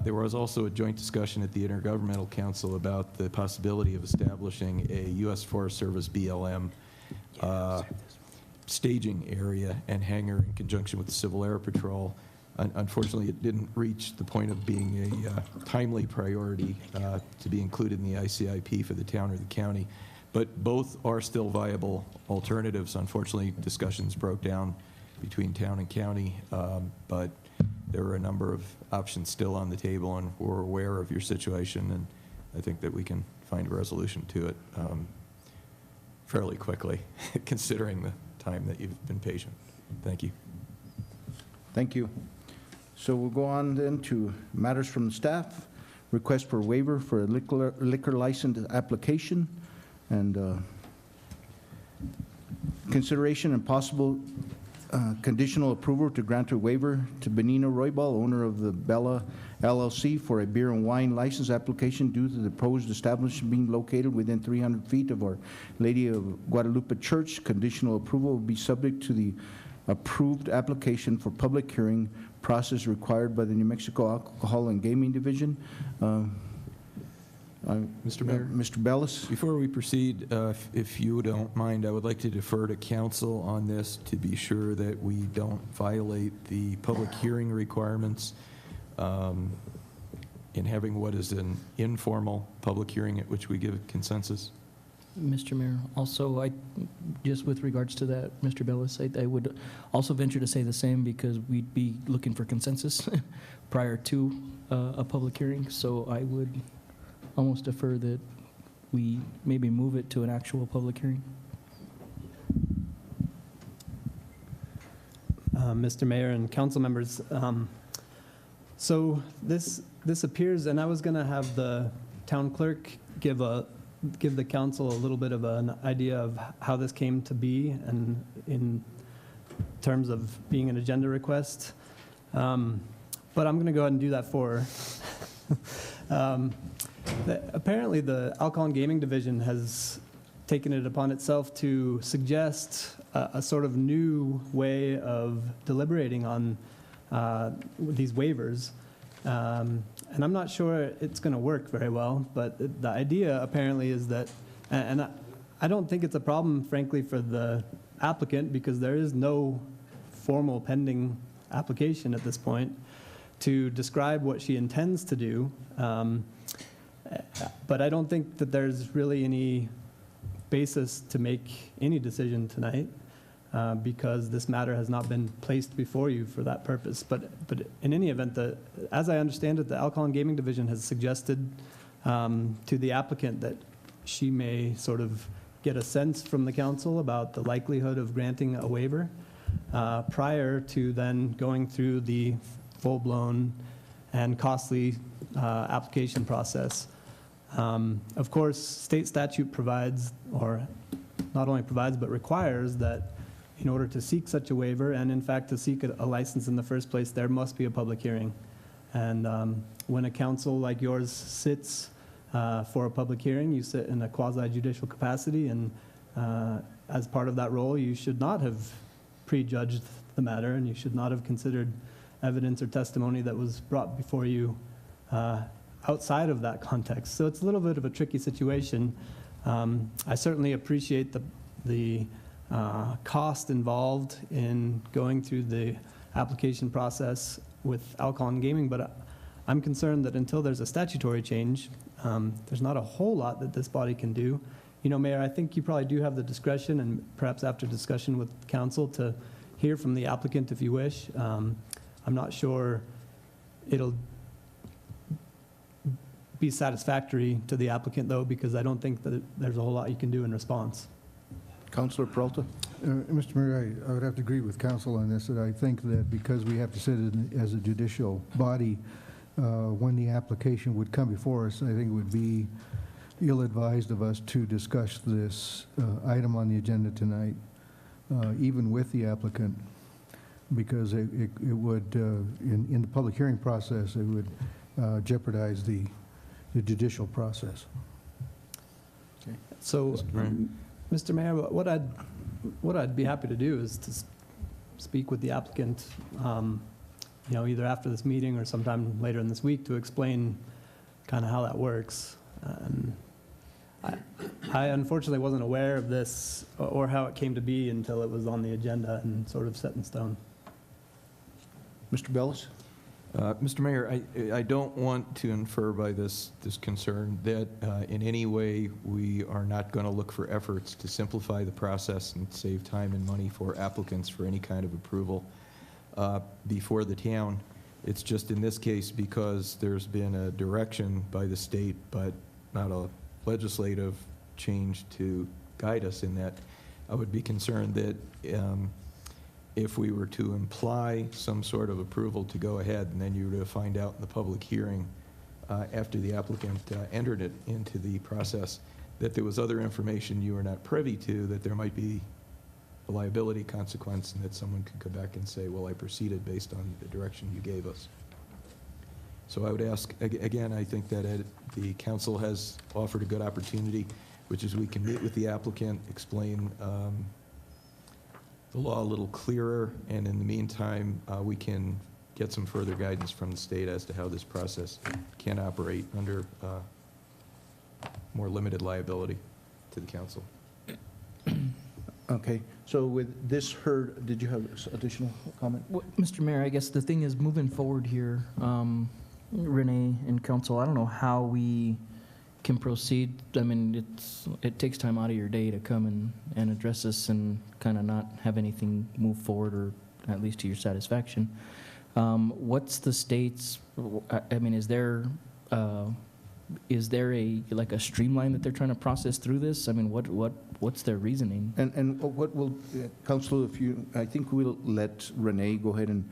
there was also a joint discussion at the Intergovernmental Council about the possibility of establishing a U.S. Forest Service BLM staging area and hangar in conjunction with the Civil Air Patrol. Unfortunately, it didn't reach the point of being a timely priority to be included in the ICIP for the town or the county. But both are still viable alternatives. Unfortunately, discussions broke down between town and county, but there are a number of options still on the table, and we're aware of your situation, and I think that we can find a resolution to it fairly quickly, considering the time that you've been patient. Thank you. Thank you. So we'll go on then to matters from the staff. Request for waiver for a liquor license application, and consideration and possible conditional approval to grant a waiver to Benino Roybal, owner of the Bella LLC, for a beer and wine license application due to the proposed establishment being located within 300 feet of Our Lady of Guadalupe Church. Conditional approval will be subject to the approved application for public hearing process required by the New Mexico Alcohol and Gaming Division. Mr. Mayor? Mr. Bellis? Before we proceed, if you don't mind, I would like to defer to council on this to be sure that we don't violate the public hearing requirements in having what is an informal public hearing at which we give consensus. Mr. Mayor, also, just with regards to that, Mr. Bellis, I would also venture to say the same, because we'd be looking for consensus prior to a public hearing, so I would almost defer that we maybe move it to an actual public hearing. Mr. Mayor and council members, so this appears, and I was going to have the town clerk give the council a little bit of an idea of how this came to be, and in terms of being an agenda request. But I'm going to go ahead and do that for her. Apparently, the Alcohol and Gaming Division has taken it upon itself to suggest a sort of new way of deliberating on these waivers. And I'm not sure it's going to work very well, but the idea apparently is that, and I don't think it's a problem, frankly, for the applicant, because there is no formal pending application at this point to describe what she intends to do. But I don't think that there's really any basis to make any decision tonight, because this matter has not been placed before you for that purpose. But in any event, as I understand it, the Alcohol and Gaming Division has suggested to the applicant that she may sort of get a sense from the council about the likelihood of granting a waiver prior to then going through the full-blown and costly application process. Of course, state statute provides, or not only provides, but requires that in order to seek such a waiver, and in fact to seek a license in the first place, there must be a public hearing. And when a council like yours sits for a public hearing, you sit in a quasi-judicial capacity, and as part of that role, you should not have prejudged the matter, and you should not have considered evidence or testimony that was brought before you outside of that context. So it's a little bit of a tricky situation. I certainly appreciate the cost involved in going through the application process with alcohol and gaming, but I'm concerned that until there's a statutory change, there's not a whole lot that this body can do. You know, Mayor, I think you probably do have the discretion, and perhaps after discussion with council, to hear from the applicant if you wish. I'm not sure it'll be satisfactory to the applicant, though, because I don't think that there's a whole lot you can do in response. Councilor Peralta? Mr. Mayor, I would have to agree with council on this, that I think that because we have to sit as a judicial body, when the application would come before us, I think it would be ill-advised of us to discuss this item on the agenda tonight, even with the applicant, because it would, in the public hearing process, it would jeopardize the judicial process. Okay. So, Mr. Mayor, what I'd be happy to do is to speak with the applicant, you know, either after this meeting or sometime later in this week, to explain kind of how that works. I unfortunately wasn't aware of this or how it came to be until it was on the agenda and sort of set in stone. Mr. Bellis? Mr. Mayor, I don't want to infer by this concern that in any way we are not going to look for efforts to simplify the process and save time and money for applicants for any kind of approval before the town. It's just in this case because there's been a direction by the state, but not a legislative change to guide us in that. I would be concerned that if we were to imply some sort of approval to go ahead, and then you were to find out in the public hearing after the applicant entered it into the process that there was other information you were not privy to, that there might be a liability consequence, and that someone could go back and say, well, I proceeded based on the direction you gave us. So I would ask, again, I think that the council has offered a good opportunity, which is we can meet with the applicant, explain the law a little clearer, and in the meantime, we can get some further guidance from the state as to how this process can operate under more limited liability to the council. Okay, so with this heard, did you have additional comment? Well, Mr. Mayor, I guess the thing is, moving forward here, Renee and council, I don't know how we can proceed. I mean, it takes time out of your day to come and address this and kind of not have anything move forward, or at least to your satisfaction. What's the state's, I mean, is there like a streamline that they're trying to process through this? I mean, what's their reasoning? And what will, Council, I think we'll let Renee go ahead and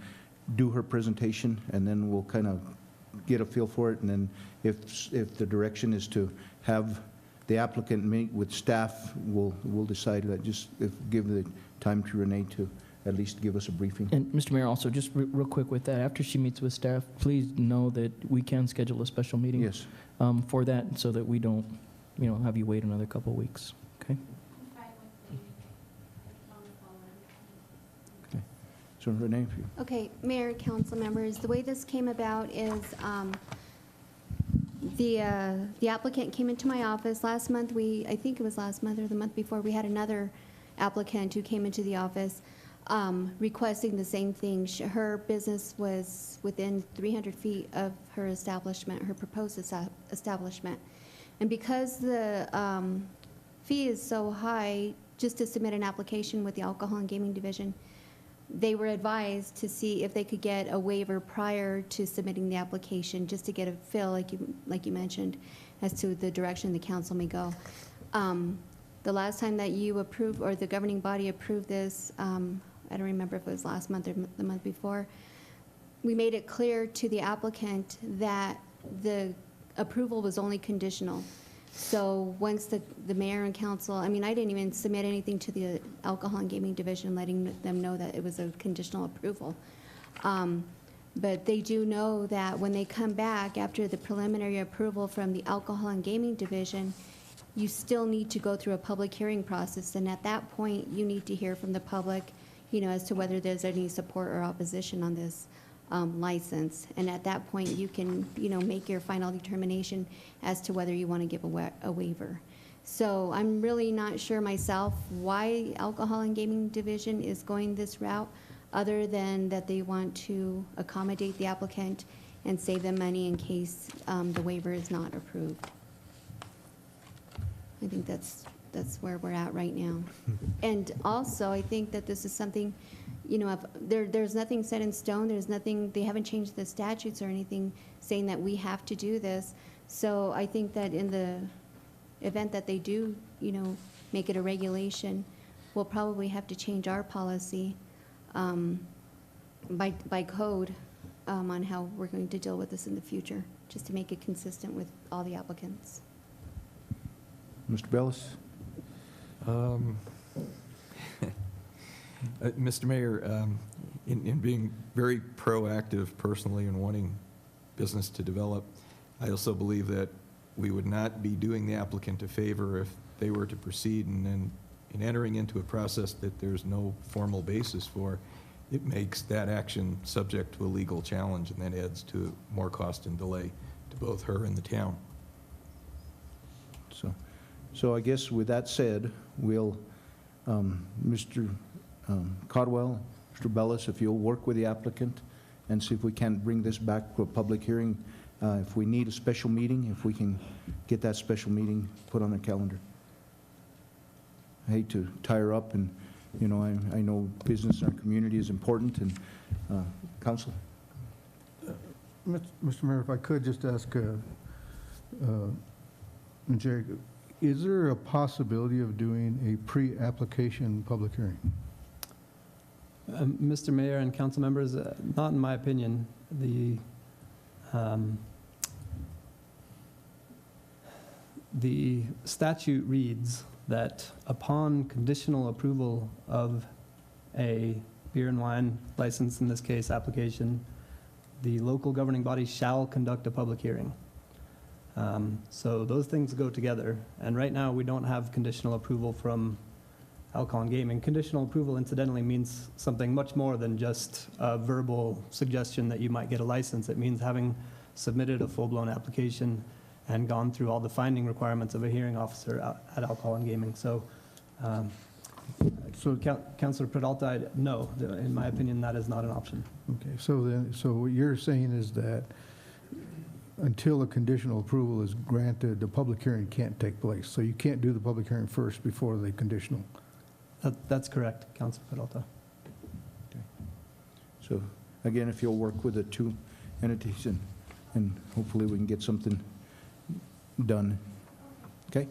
do her presentation, and then we'll kind of get a feel for it, and then if the direction is to have the applicant meet with staff, we'll decide that. Just give the time to Renee to at least give us a briefing. And Mr. Mayor, also just real quick with that, after she meets with staff, please know that we can schedule a special meeting. Yes. For that, so that we don't, have you wait another couple of weeks. Okay. Okay. So Renee, if you. Okay, Mayor, council members, the way this came about is the applicant came into my office last month. I think it was last month or the month before, we had another applicant who came into the office requesting the same thing. Her business was within 300 feet of her establishment, her proposed establishment. And because the fee is so high, just to submit an application with the Alcohol and Gaming Division, they were advised to see if they could get a waiver prior to submitting the application, just to get a feel, like you mentioned, as to the direction the council may go. The last time that you approved, or the governing body approved this, I don't remember if it was last month or the month before, we made it clear to the applicant that the approval was only conditional. So once the mayor and council, I mean, I didn't even submit anything to the Alcohol and Gaming Division letting them know that it was a conditional approval. But they do know that when they come back after the preliminary approval from the Alcohol and Gaming Division, you still need to go through a public hearing process. And at that point, you need to hear from the public, as to whether there's any support or opposition on this license. And at that point, you can, make your final determination as to whether you want to give a waiver. So I'm really not sure myself why Alcohol and Gaming Division is going this route, other than that they want to accommodate the applicant and save them money in case the waiver is not approved. I think that's where we're at right now. And also, I think that this is something, there's nothing set in stone. There's nothing, they haven't changed the statutes or anything saying that we have to do this. So I think that in the event that they do, make it a regulation, we'll probably have to change our policy by code on how we're going to deal with this in the future, just to make it consistent with all the applicants. Mr. Bellis? Mr. Mayor, in being very proactive personally in wanting business to develop, I also believe that we would not be doing the applicant a favor if they were to proceed and then in entering into a process that there's no formal basis for. It makes that action subject to a legal challenge, and that adds to more cost and delay to both her and the town. So I guess with that said, we'll, Mr. Caldwell, Mr. Bellis, if you'll work with the applicant and see if we can bring this back to a public hearing. If we need a special meeting, if we can get that special meeting put on the calendar. I hate to tie her up, and, I know business in our community is important, and Council? Mr. Mayor, if I could just ask Jerry, is there a possibility of doing a pre-application public hearing? Mr. Mayor and council members, not in my opinion. The statute reads that upon conditional approval of a beer and wine license, in this case application, the local governing body shall conduct a public hearing. So those things go together. And right now, we don't have conditional approval from Alcon Gaming. Conditional approval, incidentally, means something much more than just a verbal suggestion that you might get a license. It means having submitted a full-blown application and gone through all the finding requirements of a hearing officer at Alcon Gaming. So, Councilor Peralta, no, in my opinion, that is not an option. Okay, so what you're saying is that until a conditional approval is granted, the public hearing can't take place. So you can't do the public hearing first before the conditional. That's correct, Councilor Peralta. So again, if you'll work with the two entities and hopefully we can get something done. Okay?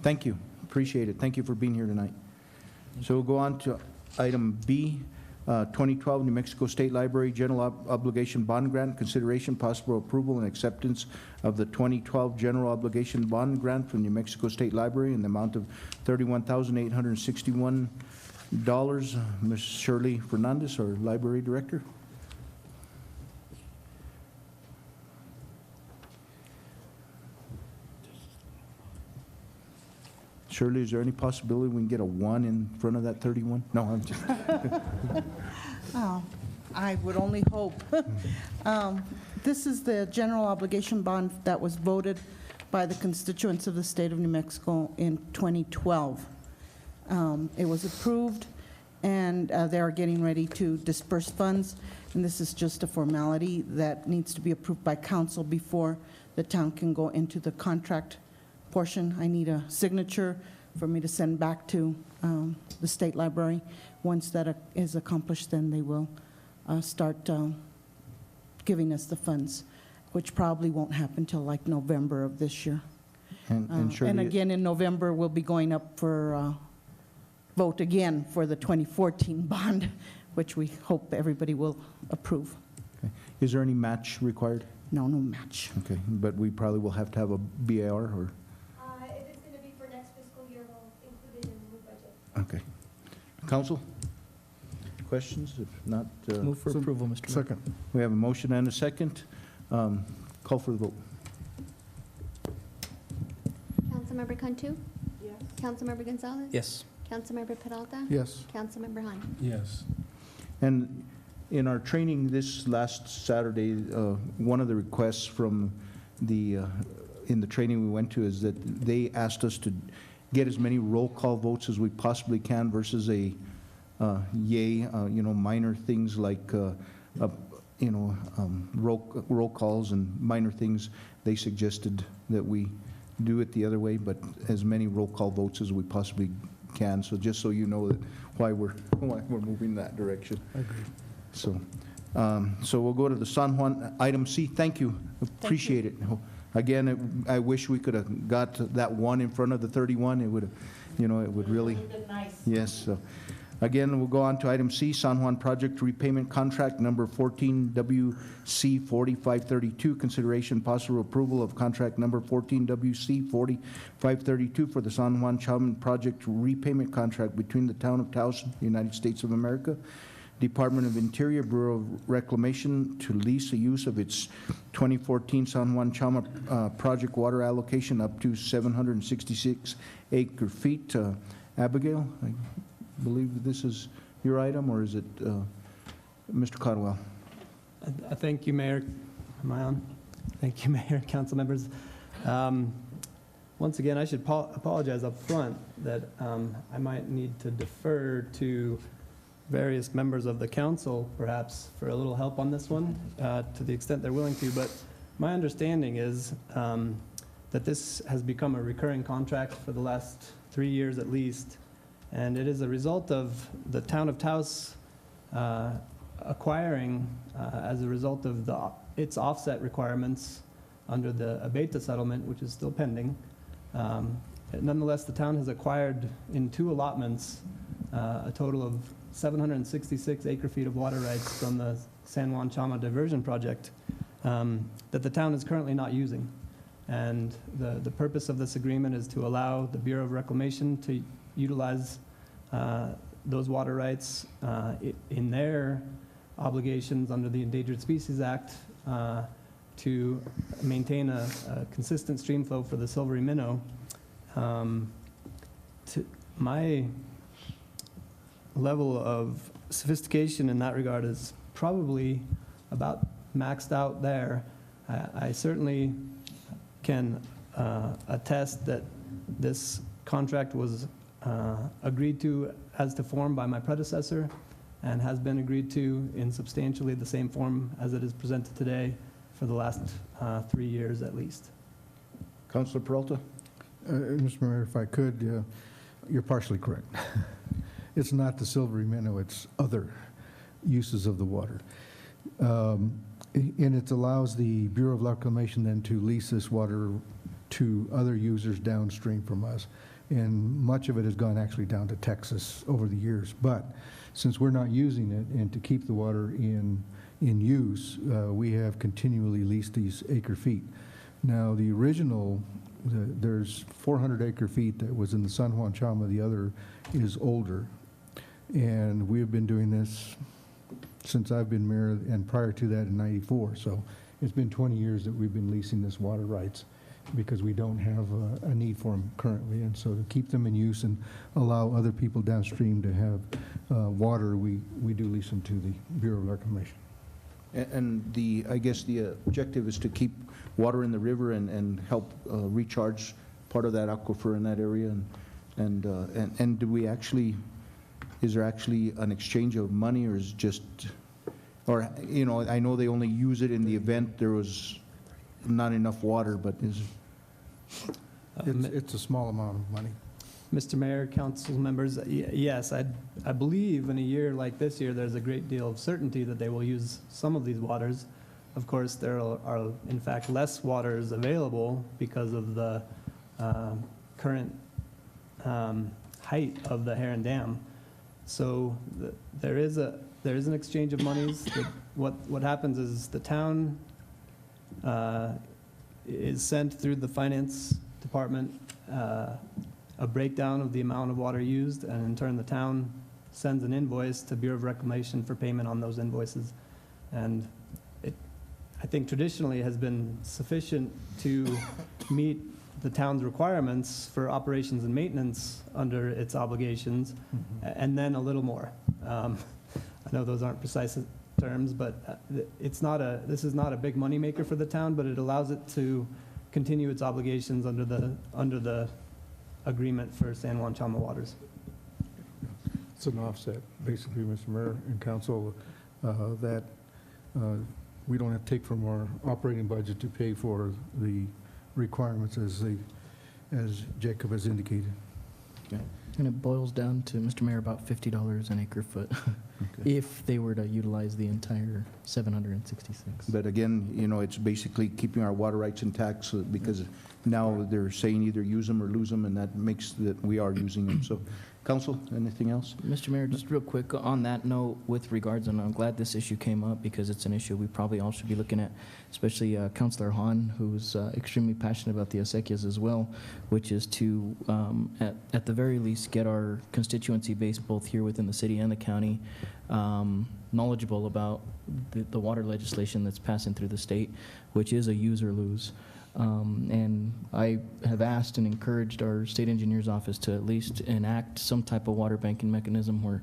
Thank you. Appreciate it. Thank you for being here tonight. So we'll go on to item B, 2012 New Mexico State Library General Obligation Bond Grant, consideration, possible approval, and acceptance of the 2012 General Obligation Bond Grant from New Mexico State Library in the amount of $31,861. Ms. Shirley Fernandez, our Library Director. Shirley, is there any possibility we can get a 1 in front of that 31? No, I'm just... Oh, I would only hope. This is the general obligation bond that was voted by the constituents of the state of New Mexico in 2012. It was approved, and they are getting ready to disperse funds, and this is just a formality that needs to be approved by council before the town can go into the contract portion. I need a signature for me to send back to the state library. Once that is accomplished, then they will start giving us the funds, which probably won't happen till like November of this year. And again, in November, we'll be going up for vote again for the 2014 bond, which we hope everybody will approve. Okay. Is there any match required? No, no match. Okay, but we probably will have to have a BAR or? If it's going to be for next fiscal year, we'll include it in the new budget. Okay. Council? Questions? If not... Move for approval, Mr. Mayor. Second. We have a motion and a second. Call for the vote. Councilmember Cantu? Yes. Councilmember Gonzalez? Yes. Councilmember Peralta? Yes. Councilmember Han? Yes. And in our training this last Saturday, one of the requests from the, in the training we went to is that they asked us to get as many roll call votes as we possibly can versus a yay, minor things like, roll calls and minor things. They suggested that we do it the other way, but as many roll call votes as we possibly can. So just so you know that why we're moving that direction. I agree. So, so we'll go to the San Juan, item C. Thank you. Appreciate it. Again, I wish we could have got that 1 in front of the 31. It would have, it would really. Nice. Yes. So, again, we'll go on to item C, San Juan Project Repayment Contract Number 14 WC 4532. Consideration possible approval of contract number 14 WC 4532 for the San Juan Chauman Project Repayment Contract between the Town of Towson, United States of America, Department of Interior, Bureau of Reclamation to lease the use of its 2014 San Juan Chama project water allocation up to 766 acre feet. Abigail, I believe this is your item, or is it Mr. Codwell? Thank you, Mayor. Am I on? Thank you, Mayor, council members. Once again, I should apologize up front that I might need to defer to various members of the council, perhaps, for a little help on this one, to the extent they're willing to. But my understanding is that this has become a recurring contract for the last 3 years at least, and it is a result of the town of Taos acquiring, as a result of its offset requirements under the Abeta settlement, which is still pending. Nonetheless, the town has acquired in 2 allotments a total of 766 acre-feet of water rights from the San Juan Chama Diversion Project that the town is currently not using. And the purpose of this agreement is to allow the Bureau of Reclamation to utilize those water rights in their obligations under the Endangered Species Act to maintain a consistent stream flow for the silvery minnow. My level of sophistication in that regard is probably about maxed out there. I certainly can attest that this contract was agreed to as to form by my predecessor and has been agreed to in substantially the same form as it is presented today for the last 3 years at least. Councilor Peralta? Mr. Mayor, if I could, you're partially correct. It's not the silvery minnow, it's other uses of the water. And it allows the Bureau of Reclamation then to lease this water to other users downstream from us. And much of it has gone actually down to Texas over the years. But since we're not using it, and to keep the water in use, we have continually leased these acre feet. Now, the original, there's 400 acre feet that was in the San Juan Chama, the other is older. And we have been doing this since I've been mayor, and prior to that in '94. So it's been 20 years that we've been leasing this water rights because we don't have a need for them currently. And so to keep them in use and allow other people downstream to have water, we do lease them to the Bureau of Reclamation. And I guess the objective is to keep water in the river and help recharge part of that aquifer in that area. And do we actually, is there actually an exchange of money, or is it just, or, you know, I know they only use it in the event there was not enough water, but is it's a small amount of money. Mr. Mayor, council members, yes, I believe in a year like this year, there's a great deal of certainty that they will use some of these waters. Of course, there are in fact less waters available because of the current height of the Heron Dam. So there is an exchange of monies. What happens is the town is sent through the finance department a breakdown of the amount of water used, and in turn the town sends an invoice to Bureau of Reclamation for payment on those invoices. And I think traditionally has been sufficient to meet the town's requirements for operations and maintenance under its obligations, and then a little more. I know those aren't precise terms, but this is not a big moneymaker for the town, but it allows it to continue its obligations under the agreement for San Juan Chama waters. It's an offset, basically, Mr. Mayor and council, that we don't have to take from our operating budget to pay for the requirements as Jacob has indicated. Okay. And it boils down to, Mr. Mayor, about $50 an acre foot if they were to utilize the entire 766. But again, you know, it's basically keeping our water rights intact, so because now they're saying either use them or lose them, and that makes that we are using them. So, council, anything else? Mr. Mayor, just real quick on that note with regards, and I'm glad this issue came up because it's an issue we probably all should be looking at, especially Councilor Hahn, who's extremely passionate about the acequias as well, which is to, at the very least, get our constituency base both here within the city and the county knowledgeable about the water legislation that's passing through the state, which is a use or lose. And I have asked and encouraged our state engineer's office to at least enact some type of water banking mechanism where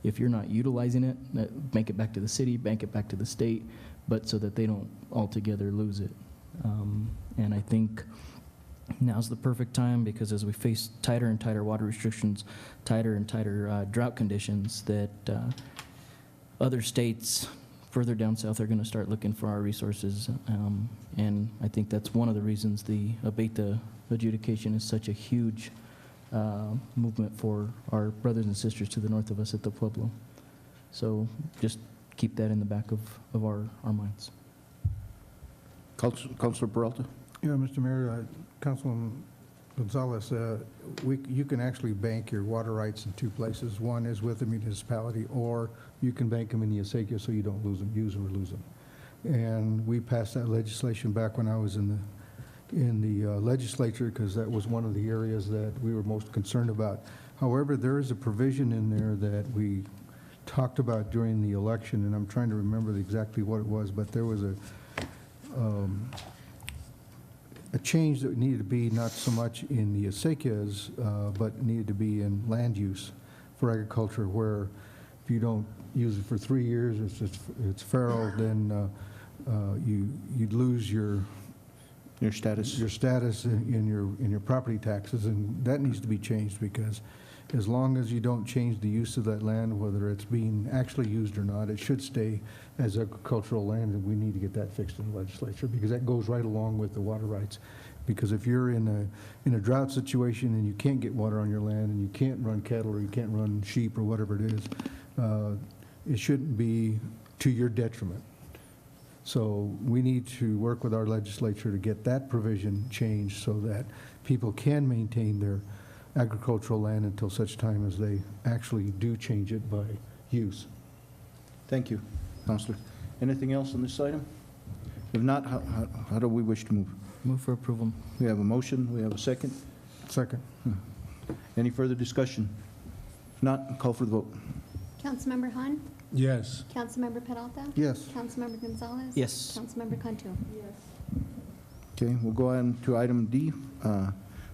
if you're not utilizing it, make it back to the city, bank it back to the state, but so that they don't altogether lose it. And I think now's the perfect time, because as we face tighter and tighter water restrictions, tighter and tighter drought conditions, that other states further down south are going to start looking for our resources, and I think that's one of the reasons the Abeta adjudication is such a huge movement for our brothers and sisters to the north of us at the Pueblo. So just keep that in the back of our minds. Councilor Peralta? Yeah, Mr. Mayor, Councilman Gonzalez, you can actually bank your water rights in two places. One is with the municipality, or you can bank them in the acequia so you don't lose them, use them or lose them. And we passed that legislation back when I was in the in the legislature because that was one of the areas that we were most concerned about. However, there is a provision in there that we talked about during the election, and I'm trying to remember exactly what it was, but there was a change that needed to be not so much in the acequias, but needed to be in land use for agriculture, where if you don't use it for 3 years, it's feral, then you'd lose your status in your property taxes, and that needs to be changed because as long as you don't change the use of that land, whether it's being actually used or not, it should stay as agricultural land, and we need to get that fixed in the legislature because that goes right along with the water rights. Because if you're in a drought situation and you can't get water on your land and you can't run cattle or you can't run sheep or whatever it is, it shouldn't be to your detriment. So we need to work with our legislature to get that provision changed so that people can maintain their agricultural land until such time as they actually do change it by use. Thank you, Counselor. Anything else on this item? If not, how do we wish to move? Move for approval. We have a motion, we have a second. Second. Any further discussion? If not, call for the vote. Councilmember Han? Yes. Councilmember Peralta? Yes. Councilmember Gonzalez? Yes. Councilmember Cantu? Okay, we'll go on to item D,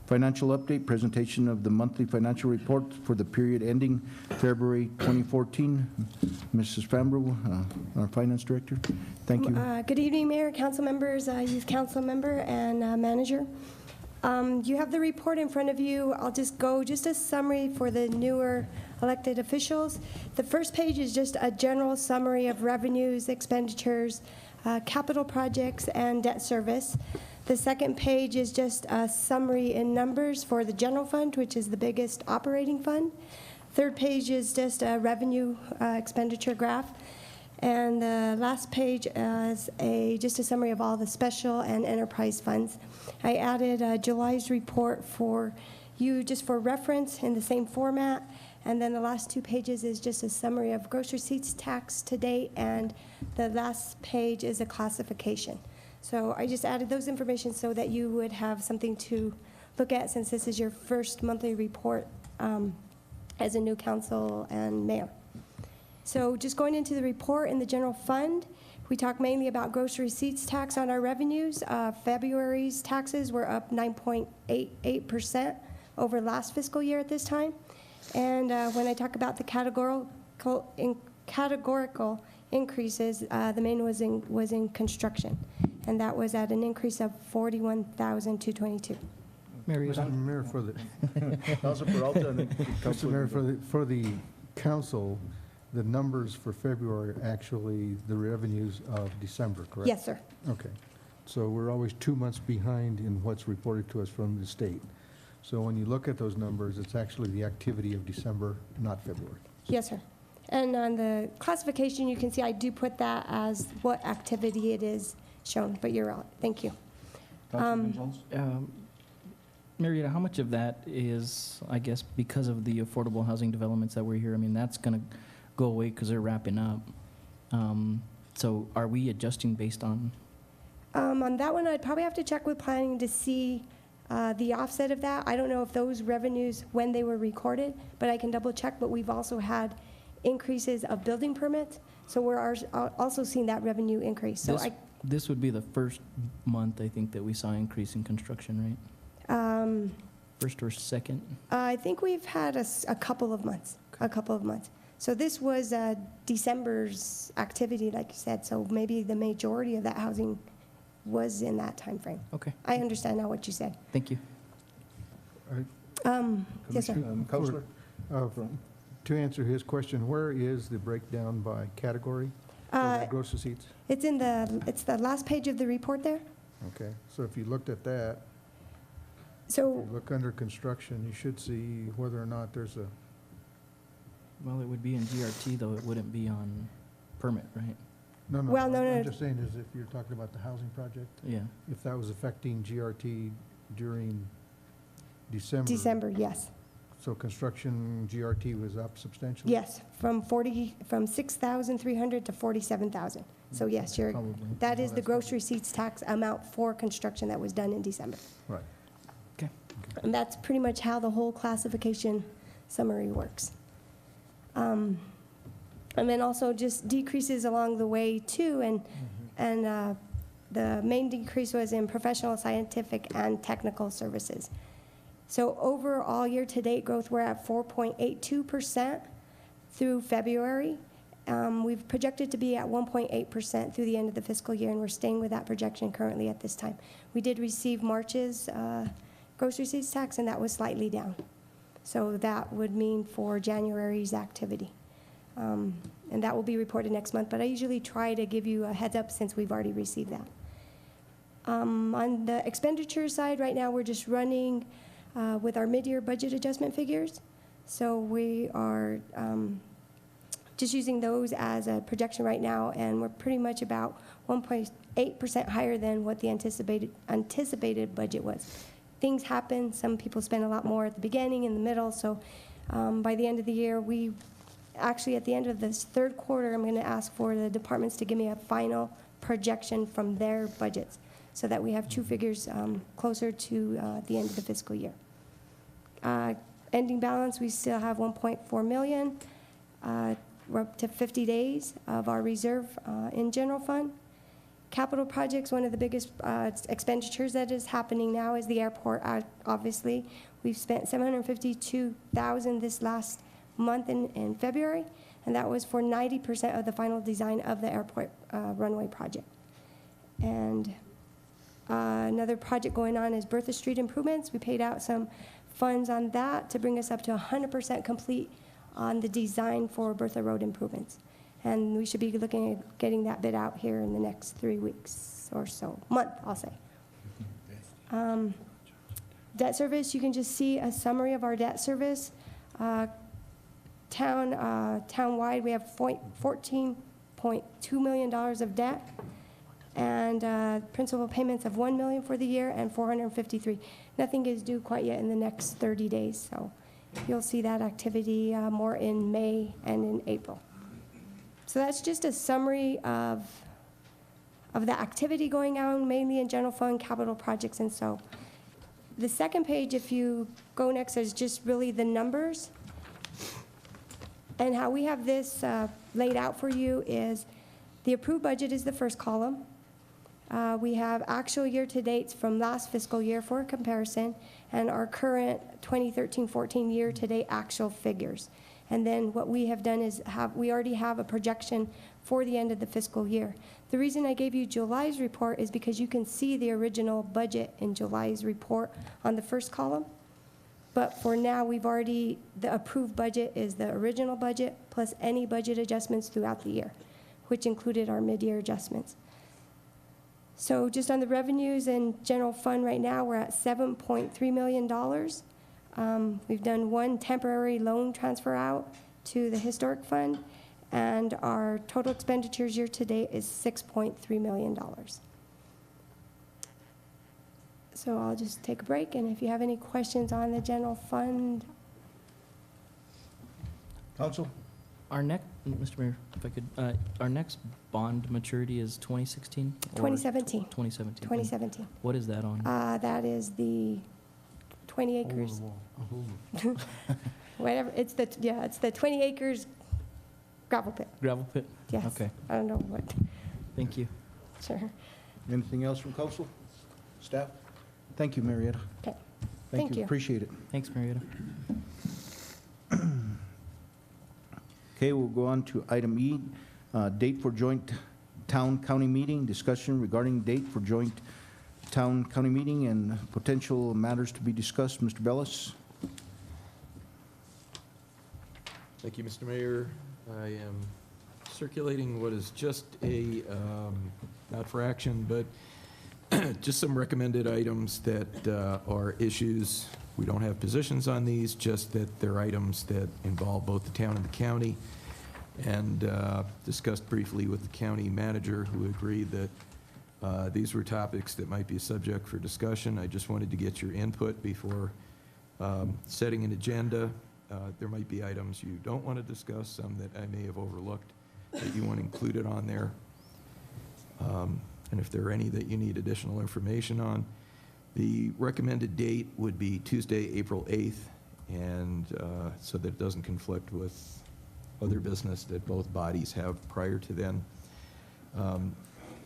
financial update, presentation of the monthly financial report for the period ending February 2014. Mrs. Fambro, our finance director, thank you. Good evening, Mayor, council members, youth council member, and manager. You have the report in front of you. I'll just go a summary for the newer elected officials. The first page is just a general summary of revenues, expenditures, capital projects, and debt service. The second page is just a summary in numbers for the general fund, which is the biggest operating fund. Third page is just a revenue expenditure graph. And the last page is just a summary of all the special and enterprise funds. I added July's report for you just for reference in the same format. And then the last 2 pages is just a summary of gross receipts tax to date, and the last page is a classification. So I just added those information so that you would have something to look at since this is your first monthly report as a new council and mayor. So just going into the report in the general fund, we talk mainly about gross receipts tax on our revenues. February's taxes were up 9.88% over last fiscal year at this time. And when I talk about the categorical increases, the main was in construction, and that was at an increase of 41,222. Mr. Mayor, for the Councilor Peralta, and then Mr. Mayor, for the council, the numbers for February are actually the revenues of December, correct? Yes, sir. Okay. So we're always 2 months behind in what's reported to us from the state. So when you look at those numbers, it's actually the activity of December, not February. Yes, sir. And on the classification, you can see I do put that as what activity it is shown, but you're out. Thank you. Marietta, how much of that is, I guess, because of the affordable housing developments that we're here? I mean, that's going to go away because they're wrapping up. So are we adjusting based on? On that one, I'd probably have to check with planning to see the offset of that. I don't know if those revenues, when they were recorded, but I can double check. But we've also had increases of building permits, so we're also seeing that revenue increase. So this would be the first month, I think, that we saw increase in construction, right? First or second? I think we've had a couple of months, So this was December's activity, like you said, so maybe the majority of that housing was in that time frame. Okay. I understand now what you said. Thank you. Yes, sir. Councilor? To answer his question, where is the breakdown by category for the gross receipts? It's the last page of the report there. Okay, so if you looked at that, so if you look under construction, you should see whether or not there's a. Well, it would be in GRT, though. It wouldn't be on permit, right? No, no. Well, no. I'm just saying is if you're talking about the housing project. Yeah. If that was affecting GRT during December. December, yes. So construction GRT was up substantially? Yes, from 6,300 to 47,000. So yes, that is the gross receipts tax amount for construction that was done in December. Right. And that's pretty much how the whole classification summary works. And then also just decreases along the way too, and the main decrease was in professional, scientific, and technical services. So overall year-to-date growth, we're at 4.82% through February. We've projected to be at 1.8% through the end of the fiscal year, and we're staying with that projection currently at this time. We did receive March's gross receipts tax, and that was slightly down. So that would mean for January's activity. And that will be reported next month, but I usually try to give you a heads up since we've already received that. On the expenditure side, right now, we're just running with our mid-year budget adjustment figures. So we are just using those as a projection right now, and we're pretty much about 1.8% higher than what the anticipated budget was. Things happen. Some people spend a lot more at the beginning, in the middle, so by the end of the year, actually, at the end of this third quarter, I'm going to ask for the departments to give me a final projection from their budgets so that we have two figures closer to the end of the fiscal year. Ending balance, we still have 1.4 million. We're up to 50 days of our reserve in general fund. Capital projects, one of the biggest expenditures that is happening now is the airport, obviously. We've spent $752,000 this last month in February, and that was for 90% of the final design of the airport runway project. And another project going on is Bertha Street improvements. We paid out some funds on that to bring us up to 100% complete on the design for Bertha Road improvements. And we should be looking at getting that bid out here in the next 3 weeks or so, month, I'll say. Debt service, you can just see a summary of our debt service. Town-wide, we have $14.2 million of debt, and principal payments of $1 million for the year and $453. Nothing is due quite yet in the next 30 days, so you'll see that activity more in May and in April. So that's just a summary of the activity going on, mainly in general fund, capital projects, and so. The second page, if you go next, is just really the numbers. And how we have this laid out for you is the approved budget is the first column. We have actual year-to-dates from last fiscal year for comparison, and our current 2013-14 year-to-date actual figures. And then what we have done is we already have a projection for the end of the fiscal year. The reason I gave you July's report is because you can see the original budget in July's report on the first column. But for now, the approved budget is the original budget plus any budget adjustments throughout the year, which included our mid-year adjustments. So just on the revenues and general fund right now, we're at $7.3 million. We've done one temporary loan transfer out to the historic fund, and our total expenditures year-to-date is $6.3 million. So I'll just take a break, and if you have any questions on the general fund. Council? Mr. Mayor, if I could, our next bond maturity is 2016? 2017. 2017. 2017. What is that on? That is the 20 acres. Whatever, it's the 20 acres gravel pit. Gravel pit? Yes. Okay. I don't know what. Thank you. Sure. Anything else from council? Staff? Thank you, Marietta. Okay. Thank you. Appreciate it. Thanks, Marietta. Okay, we'll go on to item E, date for joint town-county meeting, discussion regarding date for joint town-county meeting and potential matters to be discussed. Mr. Bellis? Thank you, Mr. Mayor. I am circulating what is just a, not for action, but just some recommended items that are issues. We don't have positions on these, just that they're items that involve both the town and the county. And discussed briefly with the county manager, who agreed that these were topics that might be a subject for discussion. I just wanted to get your input before setting an agenda. There might be items you don't want to discuss, some that I may have overlooked that you want included on there. And if there are any that you need additional information on, the recommended date would be Tuesday, April 8th, and so that it doesn't conflict with other business that both bodies have prior to then.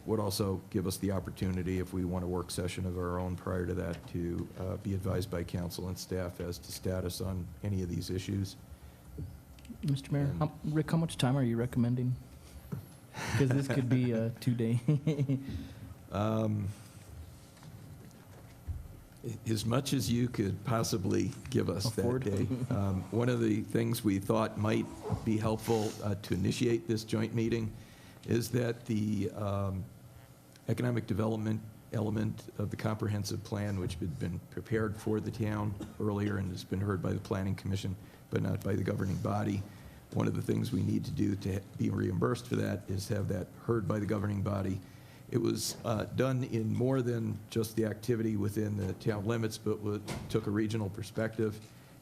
Would also give us the opportunity, if we want a work session of our own prior to that, to be advised by council and staff as to status on any of these issues. Mr. Mayor, Rick, how much time are you recommending? Because this could be a 2-day. As much as you could possibly give us Afford. that day. One of the things we thought might be helpful to initiate this joint meeting is that the economic development element of the comprehensive plan, which had been prepared for the town earlier and has been heard by the Planning Commission, but not by the governing body. One of the things we need to do to be reimbursed for that is have that heard by the governing body. It was done in more than just the activity within the town limits, but took a regional perspective.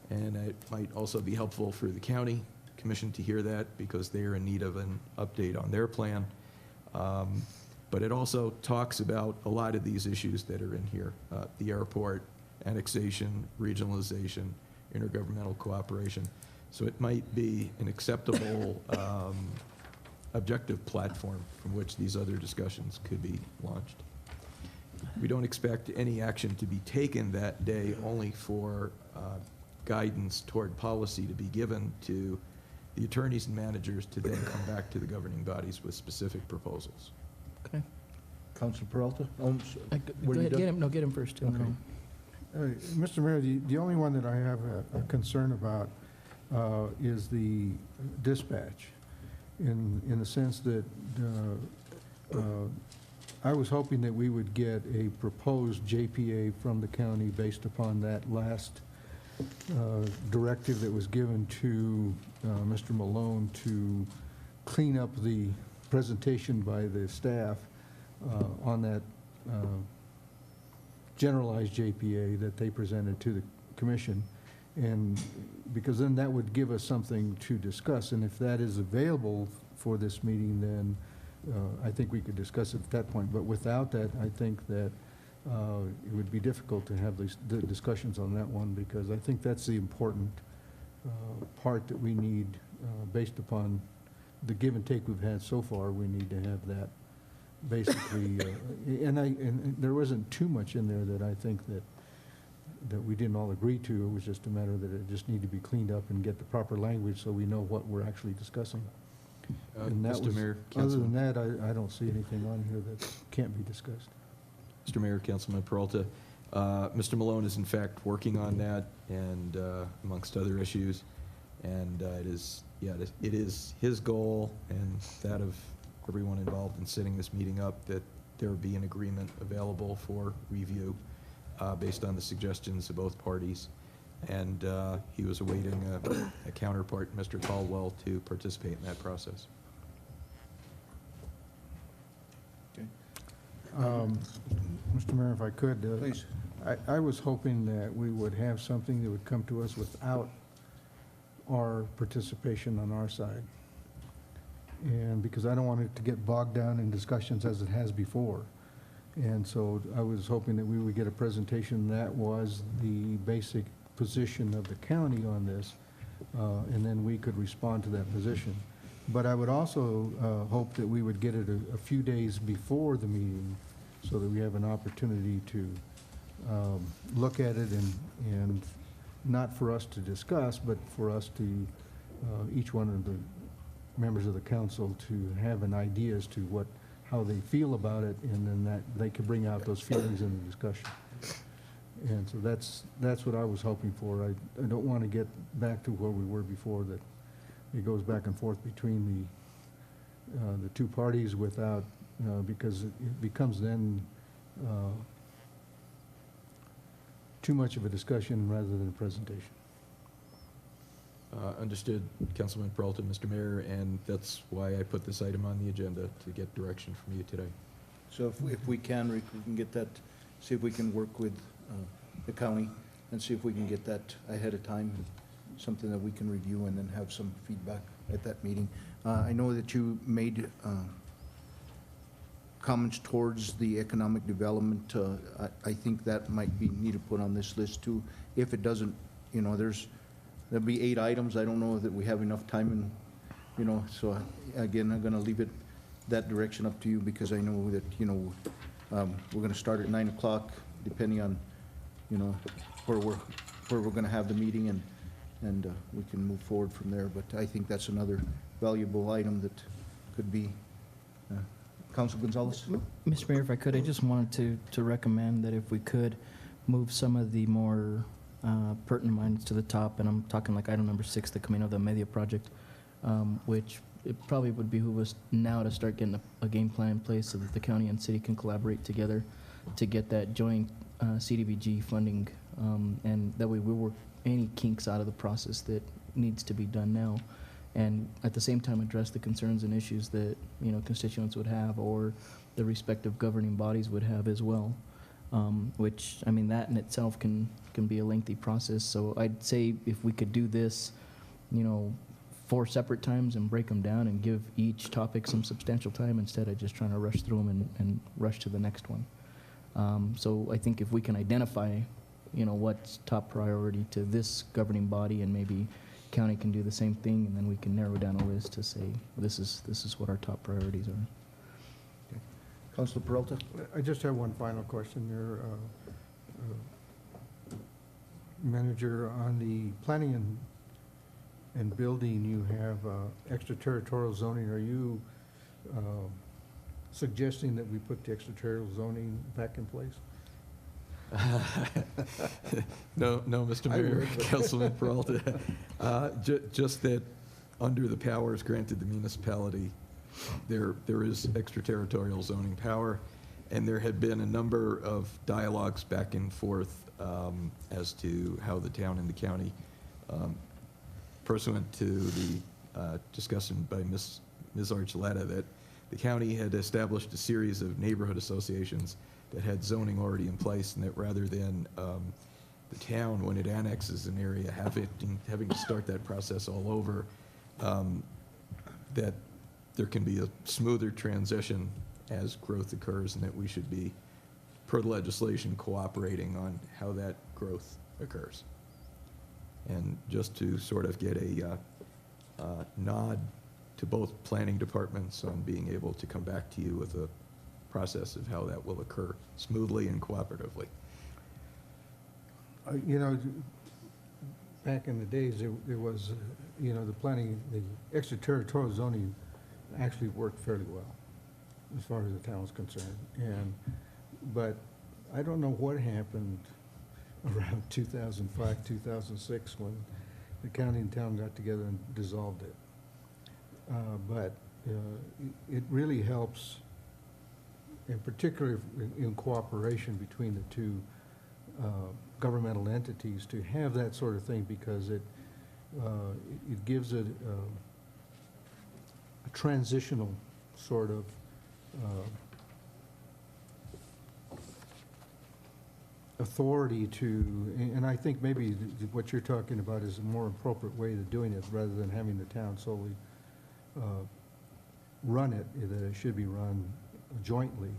And it might also be helpful for the county commission to hear that, because they are in need of an update on their plan. But it also talks about a lot of these issues that are in here. The airport, annexation, regionalization, intergovernmental cooperation. So it might be an acceptable objective platform from which these other discussions could be launched. We don't expect any action to be taken that day, only for guidance toward policy to be given to the attorneys and managers to then come back to the governing bodies with specific proposals. Okay. Council Peralta? Go ahead, get him first. Okay. Mr. Mayor, the only one that I have a concern about is the dispatch, in the sense that I was hoping that we would get a proposed JPA from the county based upon that last directive that was given to Mr. Malone to clean up the presentation by the staff on that generalized JPA that they presented to the commission. And because then that would give us something to discuss, and if that is available for this meeting, then I think we could discuss it at that point. But without that, I think that it would be difficult to have the discussions on that one, because I think that's the important part that we need, based upon the give and take we've had so far. We need to have that basically, and there wasn't too much in there that I think that we didn't all agree to. It was just a matter that it just needed to be cleaned up and get the proper language so we know what we're actually discussing. And that Mr. was, Mayor, other than that, I don't see anything on here that can't be discussed. Mr. Mayor, Councilman Peralta, Mr. Malone is in fact working on that, and amongst other issues, and it is his goal and that of everyone involved in setting this meeting up that there be an agreement available for review based on the suggestions of both parties. And he was awaiting a counterpart, Mr. Caldwell, to participate in that process. Mr. Mayor, if I could, Please. I was hoping that we would have something that would come to us without our participation on our side. And because I don't want it to get bogged down in discussions as it has before. And so I was hoping that we would get a presentation that was the basic position of the county on this, and then we could respond to that position. But I would also hope that we would get it a few days before the meeting, so that we have an opportunity to look at it, and not for us to discuss, but for us to, each one of the members of the council, to have an idea as to how they feel about it, and then that they could bring out those feelings in the discussion. And so that's what I was hoping for. I don't want to get back to where we were before, that it goes back and forth between the two parties without, because it becomes then too much of a discussion rather than a presentation. Understood, Councilman Peralta, Mr. Mayor, and that's why I put this item on the agenda, to get direction from you today. So if we can, Rick, we can get that, see if we can work with the county and see if we can get that ahead of time, something that we can review and then have some feedback at that meeting. I know that you made comments towards the economic development, I think that might be need to put on this list too. If it doesn't, you know, there'll be 8 items. I don't know that we have enough time and, you know, so again, I'm gonna leave it that direction up to you because I know that, you know, we're gonna start at 9 o'clock depending on, you know, where we're gonna have the meeting and we can move forward from there. But I think that's another valuable item that could be, Council Gonzalez? Mr. Mayor, if I could, I just wanted to recommend that if we could move some of the more pertinent items to the top, and I'm talking like item number 6, the Camino del Medio project, which it probably would behoove us now to start getting a game plan in place so that the county and city can collaborate together to get that joint CDBG funding, and that way we work any kinks out of the process that needs to be done now, and at the same time address the concerns and issues that, you know, constituents would have or the respective governing bodies would have as well, which, I mean, that in itself can be a lengthy process. So I'd say if we could do this, you know, 4 separate times and break them down and give each topic some substantial time instead of just trying to rush through them and rush to the next one. So I think if we can identify, you know, what's top priority to this governing body, and maybe county can do the same thing, and then we can narrow down a list to say, this is what our top priorities are. Okay. Councilor Peralta? I just have one final question there. Manager, on the planning and building, you have extraterritorial zoning. Are you suggesting that we put the extraterritorial zoning back in place? No, Mr. Mayor, Councilman Peralta. Just that under the powers granted the municipality, there is extraterritorial zoning power, and there had been a number of dialogues back and forth as to how the town and the county, pursuant to the discussion by Ms. Archuleta, that the county had established a series of neighborhood associations that had zoning already in place, and that rather than the town, when it annexes an area, having to start that process all over, that there can be a smoother transition as growth occurs, and that we should be, per the legislation, cooperating on how that growth occurs. And just to sort of get a nod to both planning departments on being able to come back to you with a process of how that will occur smoothly and cooperatively. You know, back in the days, there was, you know, the extraterritorial zoning actually worked fairly well as far as the town was concerned. But I don't know what happened around 2005, 2006, when the county and town got together and dissolved it. But it really helps, in particular in cooperation between the two governmental entities, to have that sort of thing, because it gives it a transitional sort of authority to, and I think maybe what you're talking about is a more appropriate way of doing it, rather than having the town solely run it, that it should be run jointly.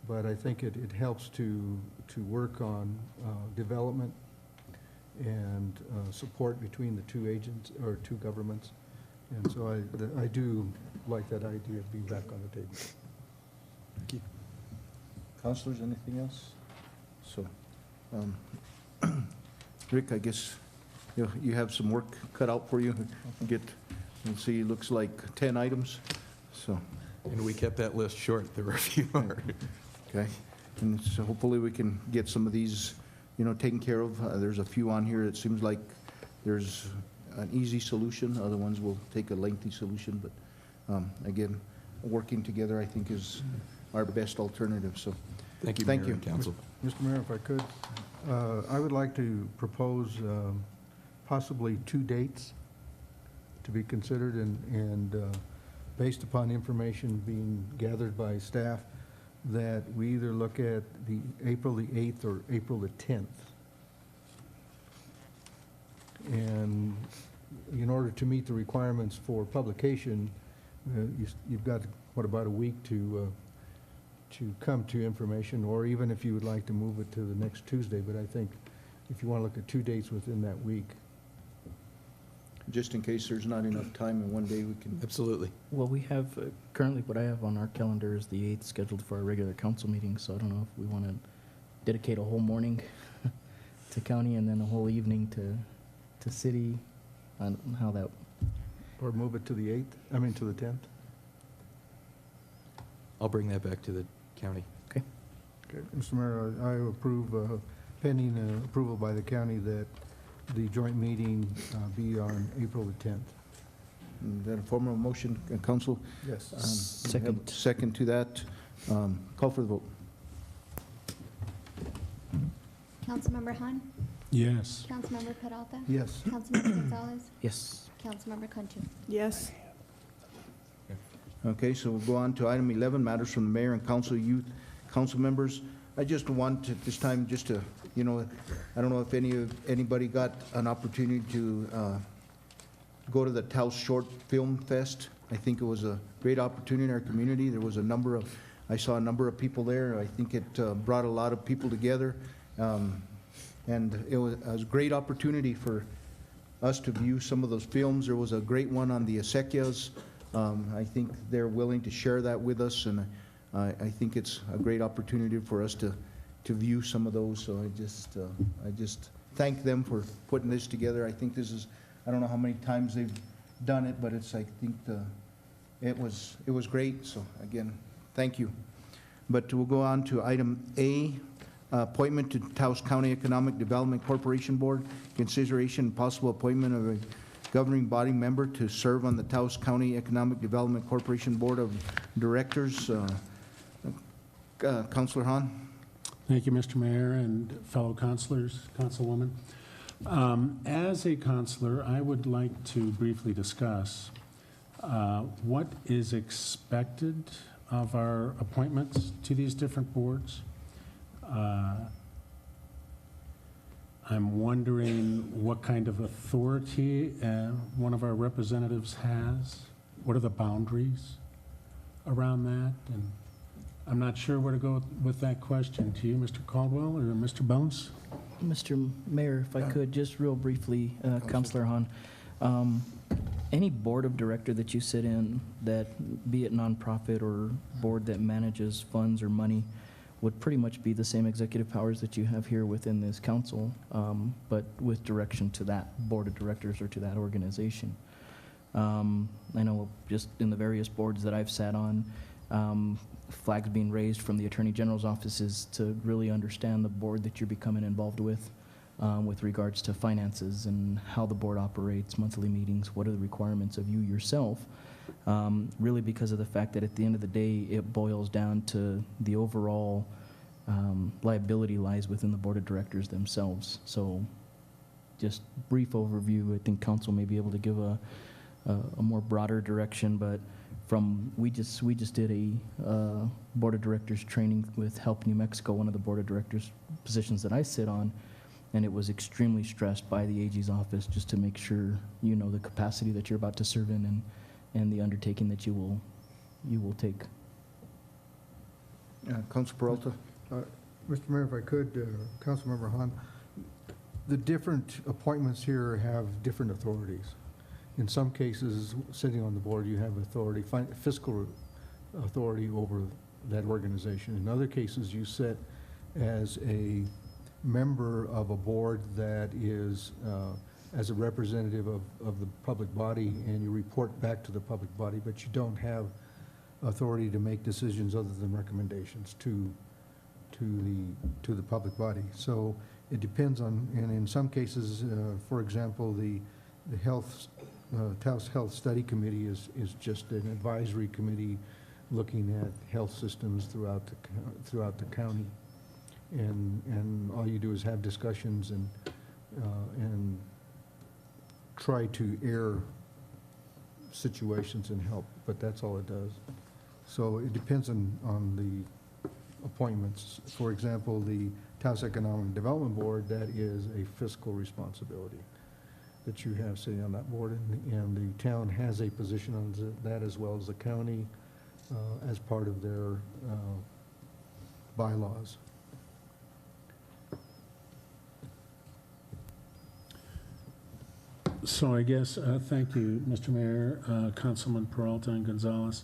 But I think it helps to work on development and support between the two agents, or two governments. And so I do like that idea of being back on the table. Thank you. Councilors, anything else? So, Rick, I guess you have some work cut out for you. You'll see, it looks like 10 items, so. And we kept that list short. There were a few more. Okay, and so hopefully we can get some of these, you know, taken care of. There's a few on here, it seems like there's an easy solution. Other ones will take a lengthy solution, but again, working together, I think, is our best alternative, so. Thank you, Mayor Mayor and Council. Mr. Mayor, if I could, I would like to propose possibly 2 dates to be considered, and based upon information being gathered by staff, that we either look at the April the 8th or April the 10th. And in order to meet the requirements for publication, you've got, what, about a week to to come to information, or even if you would like to move it to the next Tuesday, but I think if you want to look at 2 dates within that week. Just in case there's not enough time in one day, we can. Absolutely. Well, we have, currently what I have on our calendar is the 8th scheduled for our regular council meeting, so I don't know if we want to dedicate a whole morning to county and then a whole evening to city, on how that, Or move it to the 8th, I mean, to the 10th. I'll bring that back to the county. Okay, Mr. Mayor, I approve, pending approval by the county, that the joint meeting be on April the 10th. That a formal motion, Council? Yes. Second. Second to that. Call for the vote. Councilmember Han? Yes. Councilmember Peralta? Yes. Councilmember Gonzalez? yes. Councilmember Cantu? Yes. Okay, so we'll go on to item 11, matters from the mayor and council, youth, council members. I just want to, this time, just to, you know, I don't know if anybody got an opportunity to go to the Taos Short Film Fest. I think it was a great opportunity in our community. There was I saw a number of people there. I think it brought a lot of people together. And it was a great opportunity for us to view some of those films. There was a great one on the acequias. I think they're willing to share that with us, and I think it's a great opportunity for us to view some of those. So I just thank them for putting this together. I think this is, I don't know how many times they've done it, but it's, I think it was great. So again, thank you. But we'll go on to item A, appointment to Taos County Economic Development Corporation Board. Consideration and possible appointment of a governing body member to serve on the Taos County Economic Development Corporation Board of Directors. Councilor Hahn. Thank you, Mr. Mayor and fellow councilors, councilwoman. As a councilor, I would like to briefly discuss what is expected of our appointments to these different boards. I'm wondering what kind of authority one of our representatives has. What are the boundaries around that? And I'm not sure where to go with that question. To you, Mr. Caldwell or Mr. Bones? Mr. Mayor, if I could, just real briefly, Councilor Hahn, any board of director that you sit in, that be it nonprofit or board that manages funds or money, would pretty much be the same executive powers that you have here within this council, but with direction to that board of directors or to that organization. I know just in the various boards that I've sat on, flags being raised from the Attorney General's offices to really understand the board that you're becoming involved with regards to finances and how the board operates, monthly meetings, what are the requirements of you yourself, really because of the fact that at the end of the day, it boils down to the overall liability lies within the board of directors themselves. So just brief overview, I think council may be able to give a more broader direction, but we just did a board of directors training with Help New Mexico, one of the board of directors positions that I sit on, and it was extremely stressed by the AG's office just to make sure you know the capacity that you're about to serve in and the undertaking that you will take. Councilor Peralta. Mr. Mayor, if I could, Councilmember Hahn, the different appointments here have different authorities. In some cases, sitting on the board, you have authority, fiscal authority over that organization. In other cases, you sit as a member of a board that is as a representative of the public body, and you report back to the public body, but you don't have authority to make decisions other than recommendations to the public body. So it depends on, and in some cases, for example, the Taos Health Study Committee is just an advisory committee looking at health systems throughout the county, and all you do is have discussions and try to air situations and help, but that's all it does. So it depends on the appointments. For example, the Taos Economic Development Board, that is a fiscal responsibility that you have sitting on that board, and the town has a position on that as well as the county as part of their bylaws. So I guess, thank you, Mr. Mayor, Councilman Peralta and Gonzalez.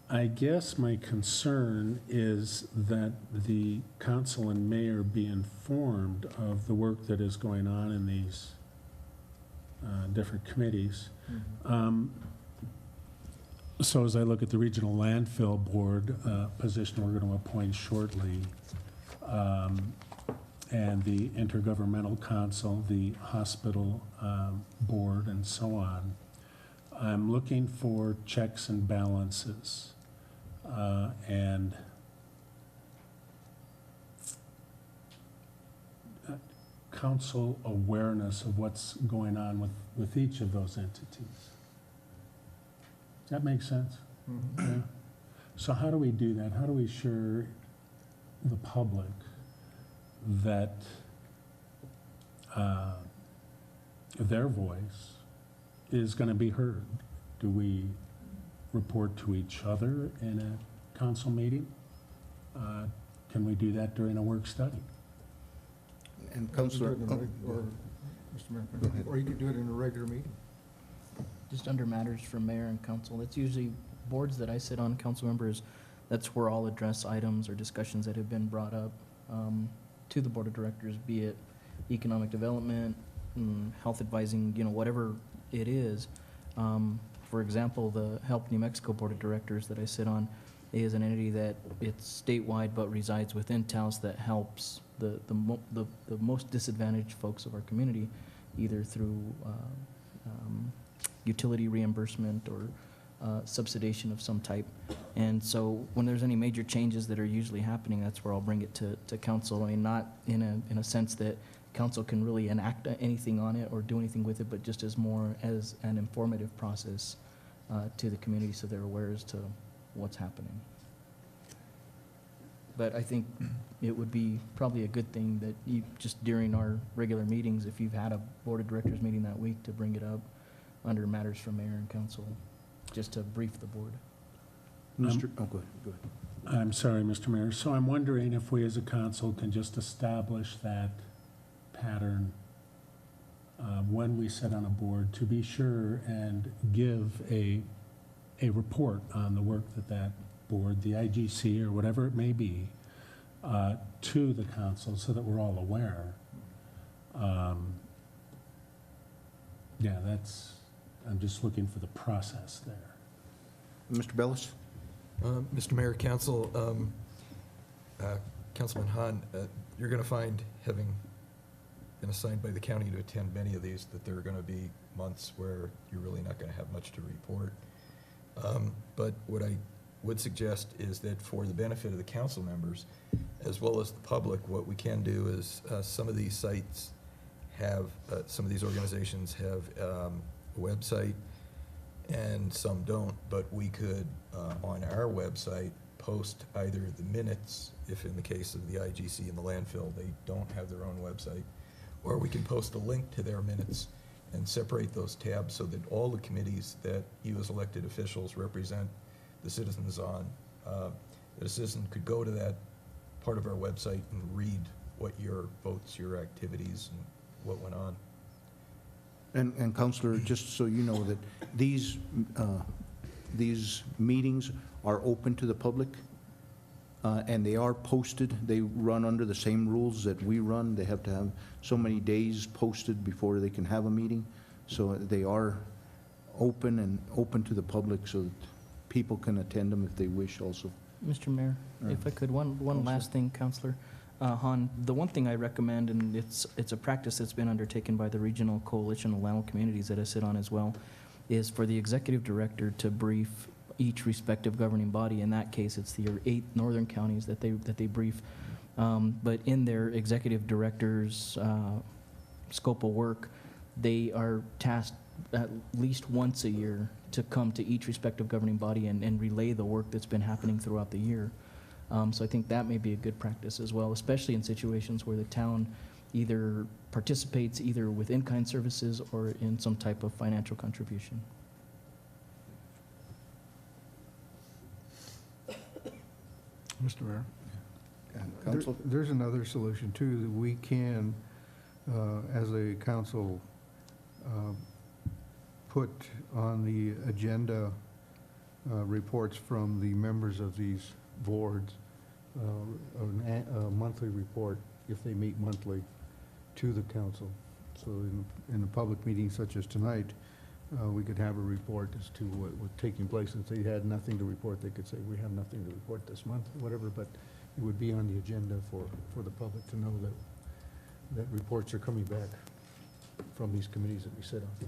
I guess my concern is that the council and mayor be informed of the work that is going on in these different committees. So as I look at the Regional Landfill Board position we're going to appoint shortly, and the Intergovernmental Council, the Hospital Board, and so on, I'm looking for checks and balances and council awareness of what's going on with each of those entities. Does that make sense? Yeah. So how do we do that? How do we assure the public that their voice is going to be heard? Do we report to each other in a council meeting? Can we do that during a work study? And Councilor, Mr. Mayor, Go ahead. or you could do it in a regular meeting. Just under matters from mayor and council, that's usually boards that I sit on, council members, that's where I'll address items or discussions that have been brought up to the board of directors, be it economic development, health advising, whatever it is. For example, the Help New Mexico Board of Directors that I sit on is an entity that it's statewide but resides within Taos that helps the most disadvantaged folks of our community, either through utility reimbursement or subsidization of some type. And so when there's any major changes that are usually happening, that's where I'll bring it to council. I mean, not in a sense that council can really enact anything on it or do anything with it, but just as more as an informative process to the community so they're aware as to what's happening. But I think it would be probably a good thing that you, just during our regular meetings, if you've had a board of directors meeting that week, to bring it up under matters from mayor and council, just to brief the board. Go ahead. I'm sorry, Mr. Mayor. So I'm wondering if we as a council can just establish that pattern when we sit on a board, to be sure and give a report on the work that board, the IGC or whatever it may be, to the council so that we're all aware. Yeah, I'm just looking for the process there. Mr. Bellis? Mr. Mayor, Council, Councilman Hahn, you're going to find, having been assigned by the county to attend many of these, that there are going to be months where you're really not going to have much to report. But what I would suggest is that for the benefit of the council members, as well as the public, what we can do is some of these sites have, some of these organizations have a website and some don't, but we could, on our website, post either the minutes, if in the case of the IGC and the landfill, they don't have their own website, or we can post a link to their minutes and separate those tabs so that all the committees that you as elected officials represent the citizens on, that a citizen could go to that part of our website and read what your votes, your activities, and what went on. And Counselor, just so you know that these meetings are open to the public, and they are posted. They run under the same rules that we run. They have to have so many days posted before they can have a meeting. So they are open to the public so that people can attend them if they wish also. Mr. Mayor, if I could, one last thing, Councilor Hahn. The one thing I recommend, and it's a practice that's been undertaken by the Regional Coalition of Landfill Communities that I sit on as well, is for the executive director to brief each respective governing body. In that case, it's the 8 northern counties that they brief. But in their executive director's scope of work, they are tasked at least once a year to come to each respective governing body and relay the work that's been happening throughout the year. So I think that may be a good practice as well, especially in situations where the town either participates either with in-kind services or in some type of financial contribution. Mr. Mayor? Council? There's another solution too, that we can, as a council, put on the agenda reports from the members of these boards, a monthly report, if they meet monthly, to the council. So in a public meeting such as tonight, we could have a report as to what was taking place. If they had nothing to report, they could say, we have nothing to report this month, or whatever, but it would be on the agenda for the public to know that reports are coming back from these committees that we sit on.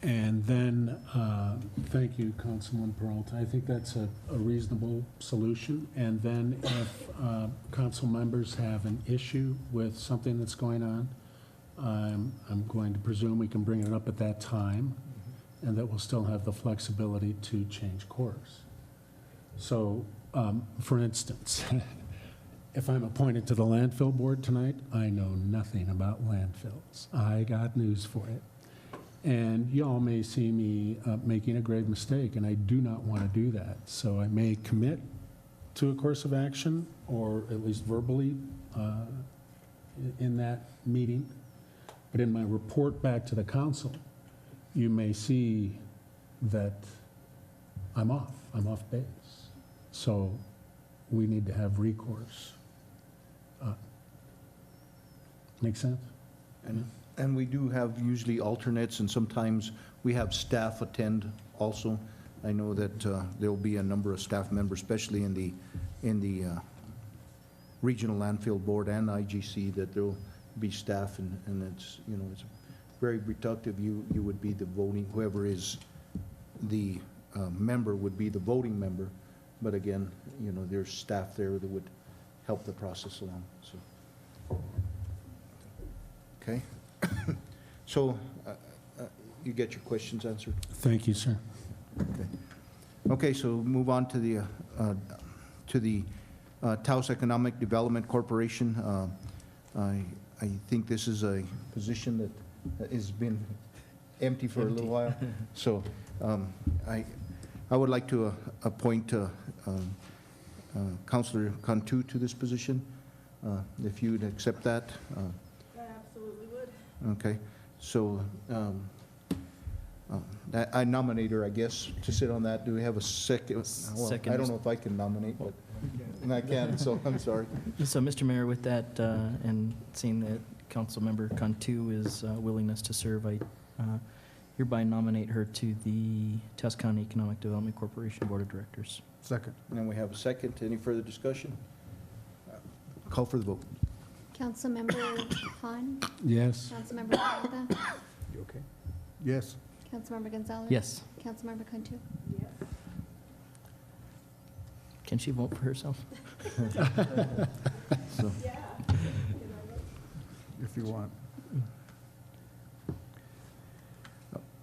And then, thank you, Councilman Peralta. I think that's a reasonable solution. And then if council members have an issue with something that's going on, I'm going to presume we can bring it up at that time, and that we'll still have the flexibility to change course. So, for instance, if I'm appointed to the landfill board tonight, I know nothing about landfills. I got news for it. And y'all may see me making a grave mistake, and I do not want to do that. So I may commit to a course of action, or at least verbally in that meeting. But in my report back to the council, you may see that I'm off base. So we need to have recourse. Make sense? And we do have usually alternates, and sometimes we have staff attend also. I know that there'll be a number of staff members, especially in the Regional Landfill Board and IGC, that there'll be staff, and it's, you know, it's very productive. You would be the voting, whoever is the member would be the voting member. But again, you know, there's staff there that would help the process along, so. Okay. So, you get your questions answered? Thank you, sir. Okay. Okay, so move on to the Taos Economic Development Corporation. I think this is a position that has been empty for a little while. So, I would like to appoint Councilor Cantu to this position, if you would accept that. I absolutely would. Okay, so I nominate her, I guess, to sit on that. Do we have a second? Well, Second. I don't know if I can nominate, but and I can, so I'm sorry. So, Mr. Mayor, with that, and seeing that Councilmember Cantu is willingness to serve, I hereby nominate her to the Taos County Economic Development Corporation Board of Directors. Second. And we have a second. Any further discussion? Call for the vote. Councilmember Han? Yes. Councilmember Peralta? You okay? Yes. Councilmember Gonzalez? Yes. Councilmember Cantu? Can she vote for herself? So, If you want.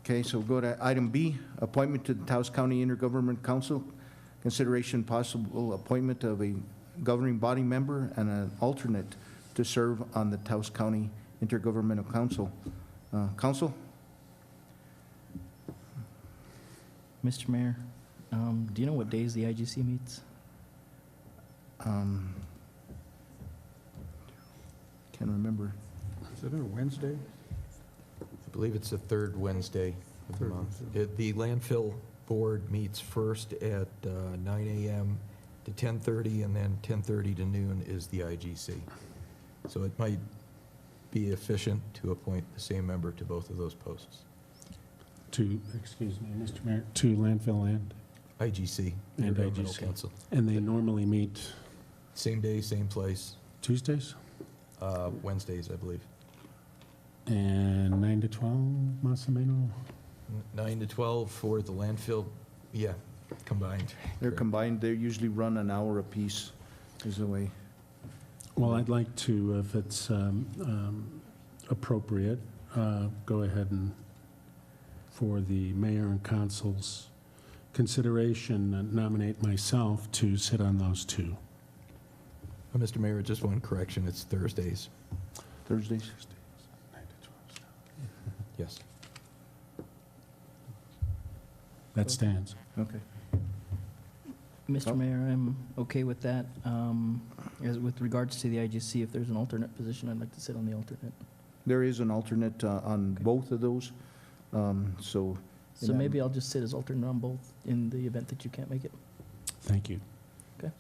okay, so we'll go to item B, appointment to the Taos County Intergovernmental Council. Consideration possible appointment of a governing body member and an alternate to serve on the Taos County Intergovernmental Council. Council? Mr. Mayor, do you know what days the IGC meets? Can't remember. Is it a Wednesday? I believe it's the third Wednesday of the Third month. Wednesday. The landfill board meets first at 9 a.m. to 10:30, and then 10:30 to noon is the IGC. So it might be efficient to appoint the same member to both of those posts. To, excuse me, Mr. Mayor, to landfill and? IGC, And Intergovernmental IGC. Council. And they normally meet Same day, same place, Tuesdays? Wednesdays, I believe. And 9 to 12, más o menos? 9 to 12 for the landfill, yeah, combined. They're Correct. combined. They usually run an hour apiece is the way. Well, I'd like to, if it's appropriate, go ahead and, for the mayor and council's consideration, nominate myself to sit on those two. Mr. Mayor, just one correction, it's Thursdays. Thursdays? Yes. That stands. Okay. Mr. Mayor, I'm okay with that. As with regards to the IGC, if there's an alternate position, I'd like to sit on the alternate. There is an alternate on both of those, so. So maybe I'll just sit as alternate on both in the event that you can't make it. Thank you. Okay.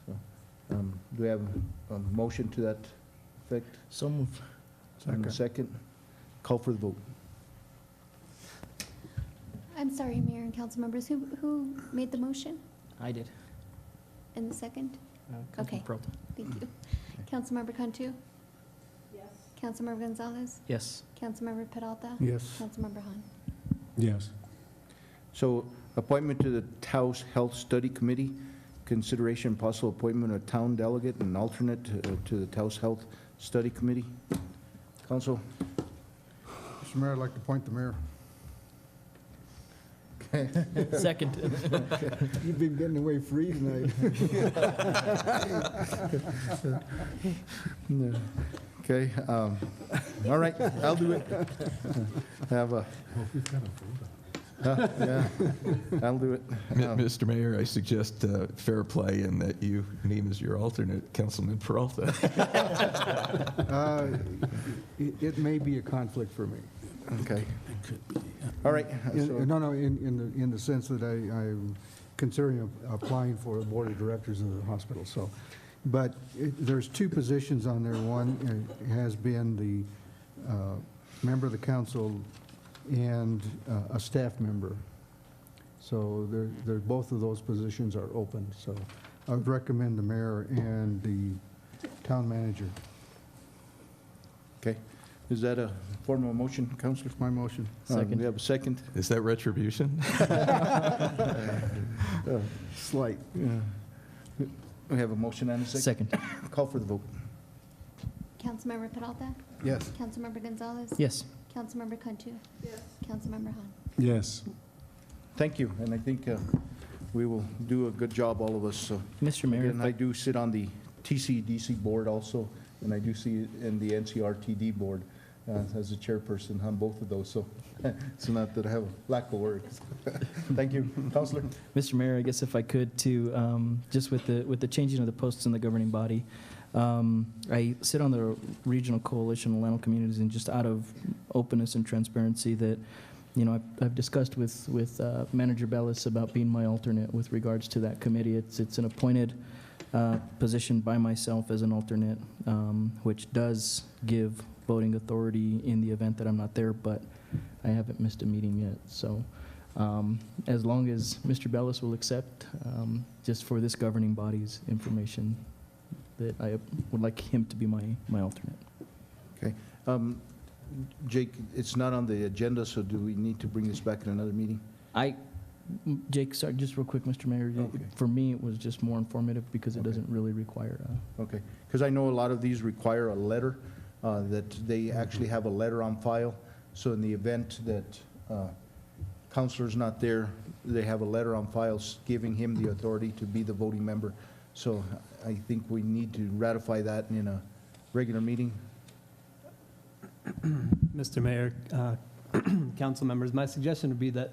Do we have a motion to that effect? So moved. And a second? Call for the vote. I'm sorry, Mayor and council members, who made the motion? I did. And the second? Councilman Okay. Peralta. Thank you. Councilmember Cantu? Yes. Councilmember Gonzalez? Yes. Councilmember Peralta? Yes. Councilmember Han? Yes. So appointment to the Taos Health Study Committee, consideration possible appointment of town delegate and alternate to the Taos Health Study Committee. Council? Mr. Mayor, I'd like to appoint the mayor. Second. You've been getting away free tonight. Okay, all right, I'll do it. Have a, yeah, I'll do it. Mr. Mayor, I suggest fair play and that you name as your alternate Councilman Peralta. It may be a conflict for me. Okay. All right. so- No, in the sense that I'm considering applying for the board of directors of the hospital, so. But there's two positions on there. One has been the member of the council and a staff member. So both of those positions are open, so I would recommend the mayor and the town manager. Okay, is that a formal motion, Councilor? My motion. We have a second? Is that retribution? Slight. We have a motion and a second? Second. Call for the vote. Councilmember Peralta? Yes. Councilmember Gonzalez? Yes. Councilmember Cantu? Yes. Councilmember Han? Yes. Thank you, and I think we will do a good job, all of us. So, Mr. Mayor, again, I do sit on the TCDC board also, and I do see in the NCRTD board as a chairperson on both of those, so it's not that I have a lack of work. Thank you, Councilor. Mr. Mayor, I guess if I could to, just with the changing of the posts in the governing body, I sit on the Regional Coalition of Llano Communities, and just out of openness and transparency that, you know, I've discussed with Manager Bellis about being my alternate with regards to that committee. It's an appointed position by myself as an alternate, which does give voting authority in the event that I'm not there, but I haven't missed a meeting yet. So as long as Mr. Bellis will accept, just for this governing body's information, that I would like him to be my alternate. Okay. Jake, it's not on the agenda, so do we need to bring this back in another meeting? Jake, sorry, just real quick, Mr. Mayor. Okay. For me, it was just more informative because it doesn't really require Okay, because I know a lot of these require a letter, that they actually have a letter on file. So in the event that counselor's not there, they have a letter on file giving him the authority to be the voting member. So I think we need to ratify that in a regular meeting. Mr. Mayor, council members, my suggestion would be that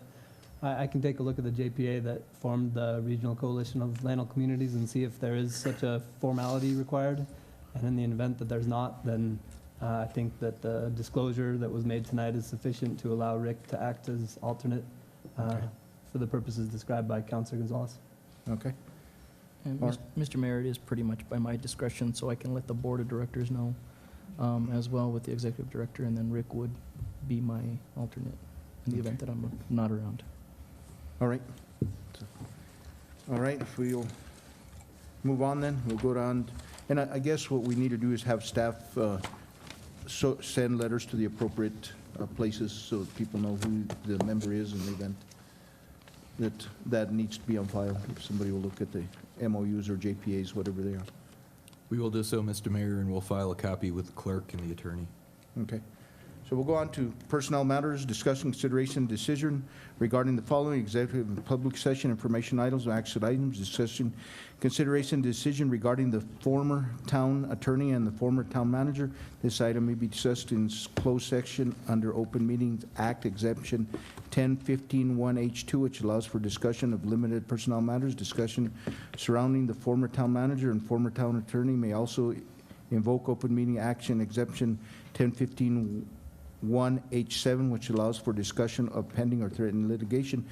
I can take a look at the JPA that formed the Regional Coalition of Llano Communities and see if there is such a formality required. And in the event that there's not, then I think that the disclosure that was made tonight is sufficient to allow Rick to act as alternate for the purposes described by Councilor Gonzalez. Okay. And Mr. Mayor, it is pretty much by my discretion, so I can let the board of directors know as well with the executive director, and then Rick would be my alternate in the event that I'm not around. All right. All right, if we'll move on then, we'll go down. And I guess what we need to do is have staff send letters to the appropriate places so that people know who the member is in the event that needs to be on file. If somebody will look at the MOUs or JPAs, whatever they are. We will do so, Mr. Mayor, and we'll file a copy with the clerk and the attorney. Okay. So we'll go on to personnel matters, discussion, consideration, decision regarding the following executive and public session information items, action items, discussion, consideration, decision regarding the former town attorney and the former town manager. This item may be discussed in closed section under Open Meetings Act exemption 1015-1H2, which allows for discussion of limited personnel matters. Discussion surrounding the former town manager and former town attorney may also invoke open meeting action exemption 1015-1H7, which allows for discussion of pending or threatened litigation.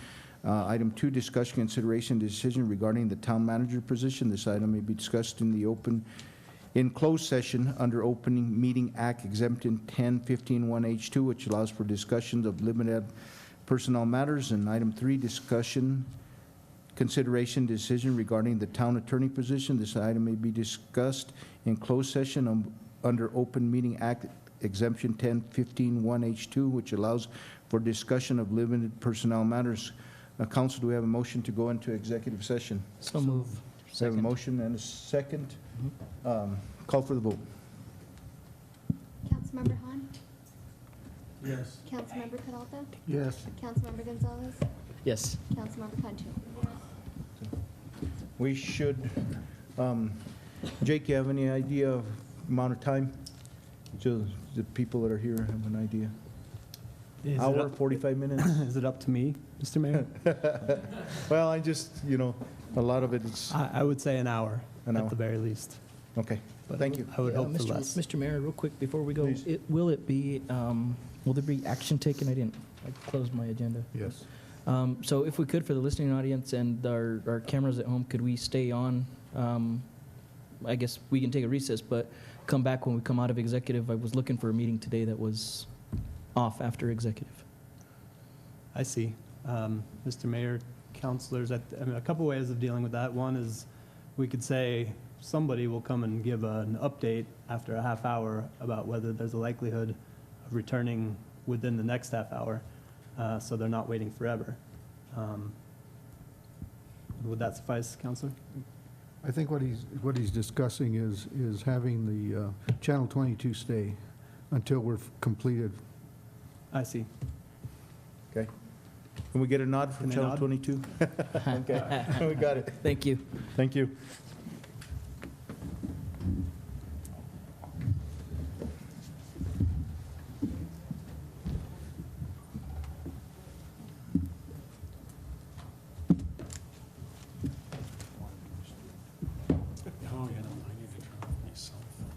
Item 2, discussion, consideration, decision regarding the town manager position. This item may be discussed in closed session under Opening Meeting Act exemption 1015-1H2, which allows for discussions of limited personnel matters. And item 3, discussion, consideration, decision regarding the town attorney position. This item may be discussed in closed session under Open Meeting Act exemption 1015-1H2, which allows for discussion of limited personnel matters. Council, do we have a motion to go into executive session? So move. We have a motion and a second. Call for the vote. Councilmember Han? Yes. Councilmember Peralta? Yes. Councilmember Gonzalez? Yes. Councilmember Concho? We should, Jake, you have any idea of amount of time? So the people that are here have an idea? Is it Hour, up- 45 minutes? Is it up to me, Mr. Mayor? Well, I just, a lot of it is, I would say an hour, An at hour. the very least. okay, thank you. I would hope for less. Mr. Mayor, real quick before we go, Please. will there be action taken? I closed my agenda. Yes. So if we could, for the listening audience and our cameras at home, could we stay on? I guess we can take a recess, but come back when we come out of executive. I was looking for a meeting today that was off after executive. I see. Mr. Mayor, councilors, a couple ways of dealing with that. One is we could say somebody will come and give an update after a half hour about whether there's a likelihood of returning within the next half hour, so they're not waiting forever. Would that suffice, Councilor? I think what he's discussing is having the Channel 22 stay until we're completed. I see. Okay. Can we get a nod from Can I Channel nod? 22? Okay, we got it. Thank you. Thank you. Oh, yeah, no, I need to turn off my cell phone.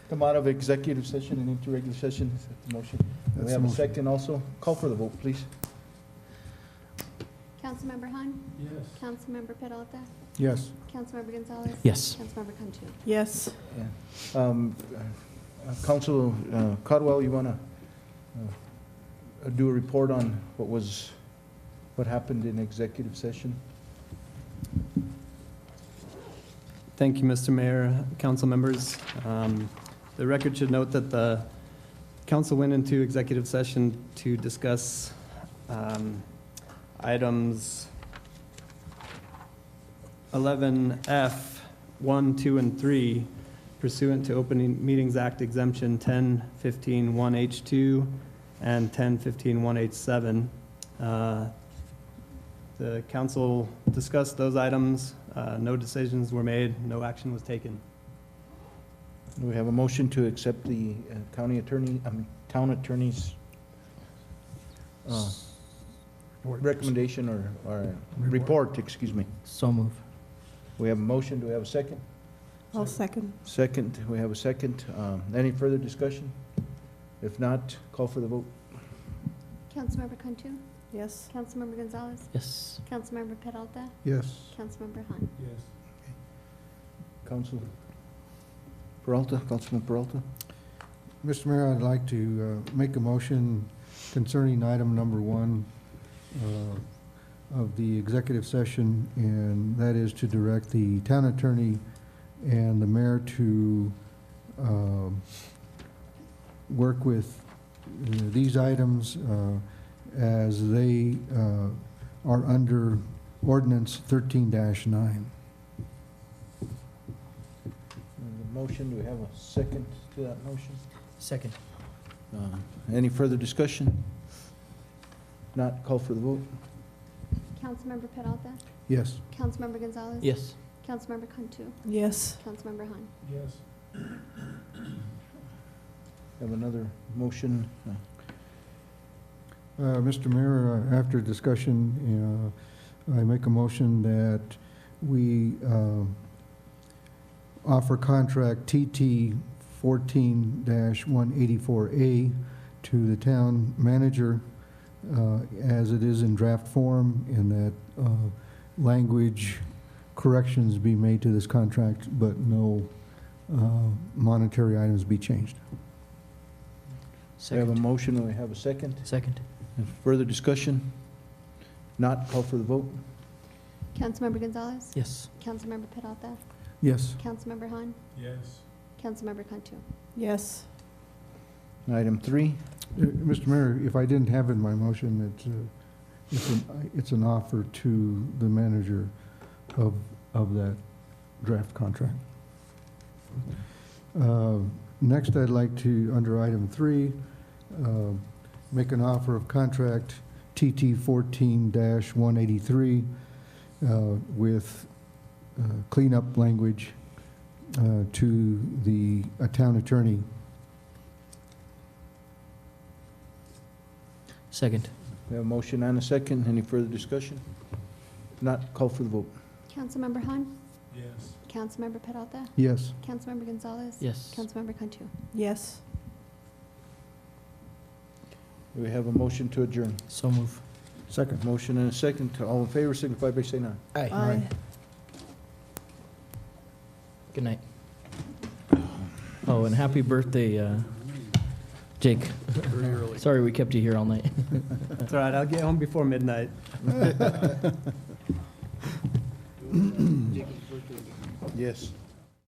Come out of executive session and into regular session. Is that the motion? That's We the have a motion. second also. Call for the vote, please. Councilmember Han? Yes. Councilmember Peralta? Yes. Councilmember Gonzalez? Yes. Councilmember Concho? Yes. Council Codwell, you want to do a report on what happened in executive session? Thank you, Mr. Mayor, council members. The record should note that the council went into executive session to discuss items 11F, 1, 2, and 3 pursuant to Opening Meetings Act exemption 1015-1H2 and 1015-1H7. The council discussed those items. No decisions were made. No action was taken. Do we have a motion to accept the town attorney's recommendation or report, excuse me? So move. We have a motion. Do we have a second? I'll second. Second, we have a second. Any further discussion? If not, call for the vote. Councilmember Concho? Yes. Councilmember Gonzalez? Yes. Councilmember Peralta? Yes. Councilmember Han? Yes. Council Peralta, Councilman Peralta? Mr. Mayor, I'd like to make a motion concerning item number 1 of the executive session, and that is to direct the town attorney and the mayor to work with these items as they are under ordinance 13-9. motion. Do we have a second to that motion? Second. Any further discussion? Not call for the vote? Councilmember Peralta? Yes. Councilmember Gonzalez? Yes. Councilmember Cantu? Yes. Councilmember Han? Yes. Have another motion? Mr. Mayor, after discussion, I make a motion that we offer contract TT 14-184A to the town manager as it is in draft form, and that language corrections be made to this contract, but no monetary items be changed. We have a Second. motion, and we have a second. Second. Further discussion? Not call for the vote? Councilmember Gonzalez? Yes. Councilmember Peralta? Yes. Councilmember Han? Yes. Councilmember Cantu? Yes. Item 3. Mr. Mayor, if I didn't have in my motion, it's an offer to the manager of that draft contract. Next, I'd like to, under item 3, make an offer of contract TT 14-183 with cleanup language to the town attorney. Second. We have a motion and a second. Any further discussion? Not call for the vote? Councilmember Han? Yes. Councilmember Peralta? Yes. Councilmember Gonzalez? Yes. Councilmember Cantu? Yes. We have a motion to adjourn. So move. Second. Motion and a second. All in favor, signify by saying aye. Aye. Good night. Oh, and happy birthday, Jake. Sorry we kept you here all night. That's all right, I'll get home before midnight. Yes.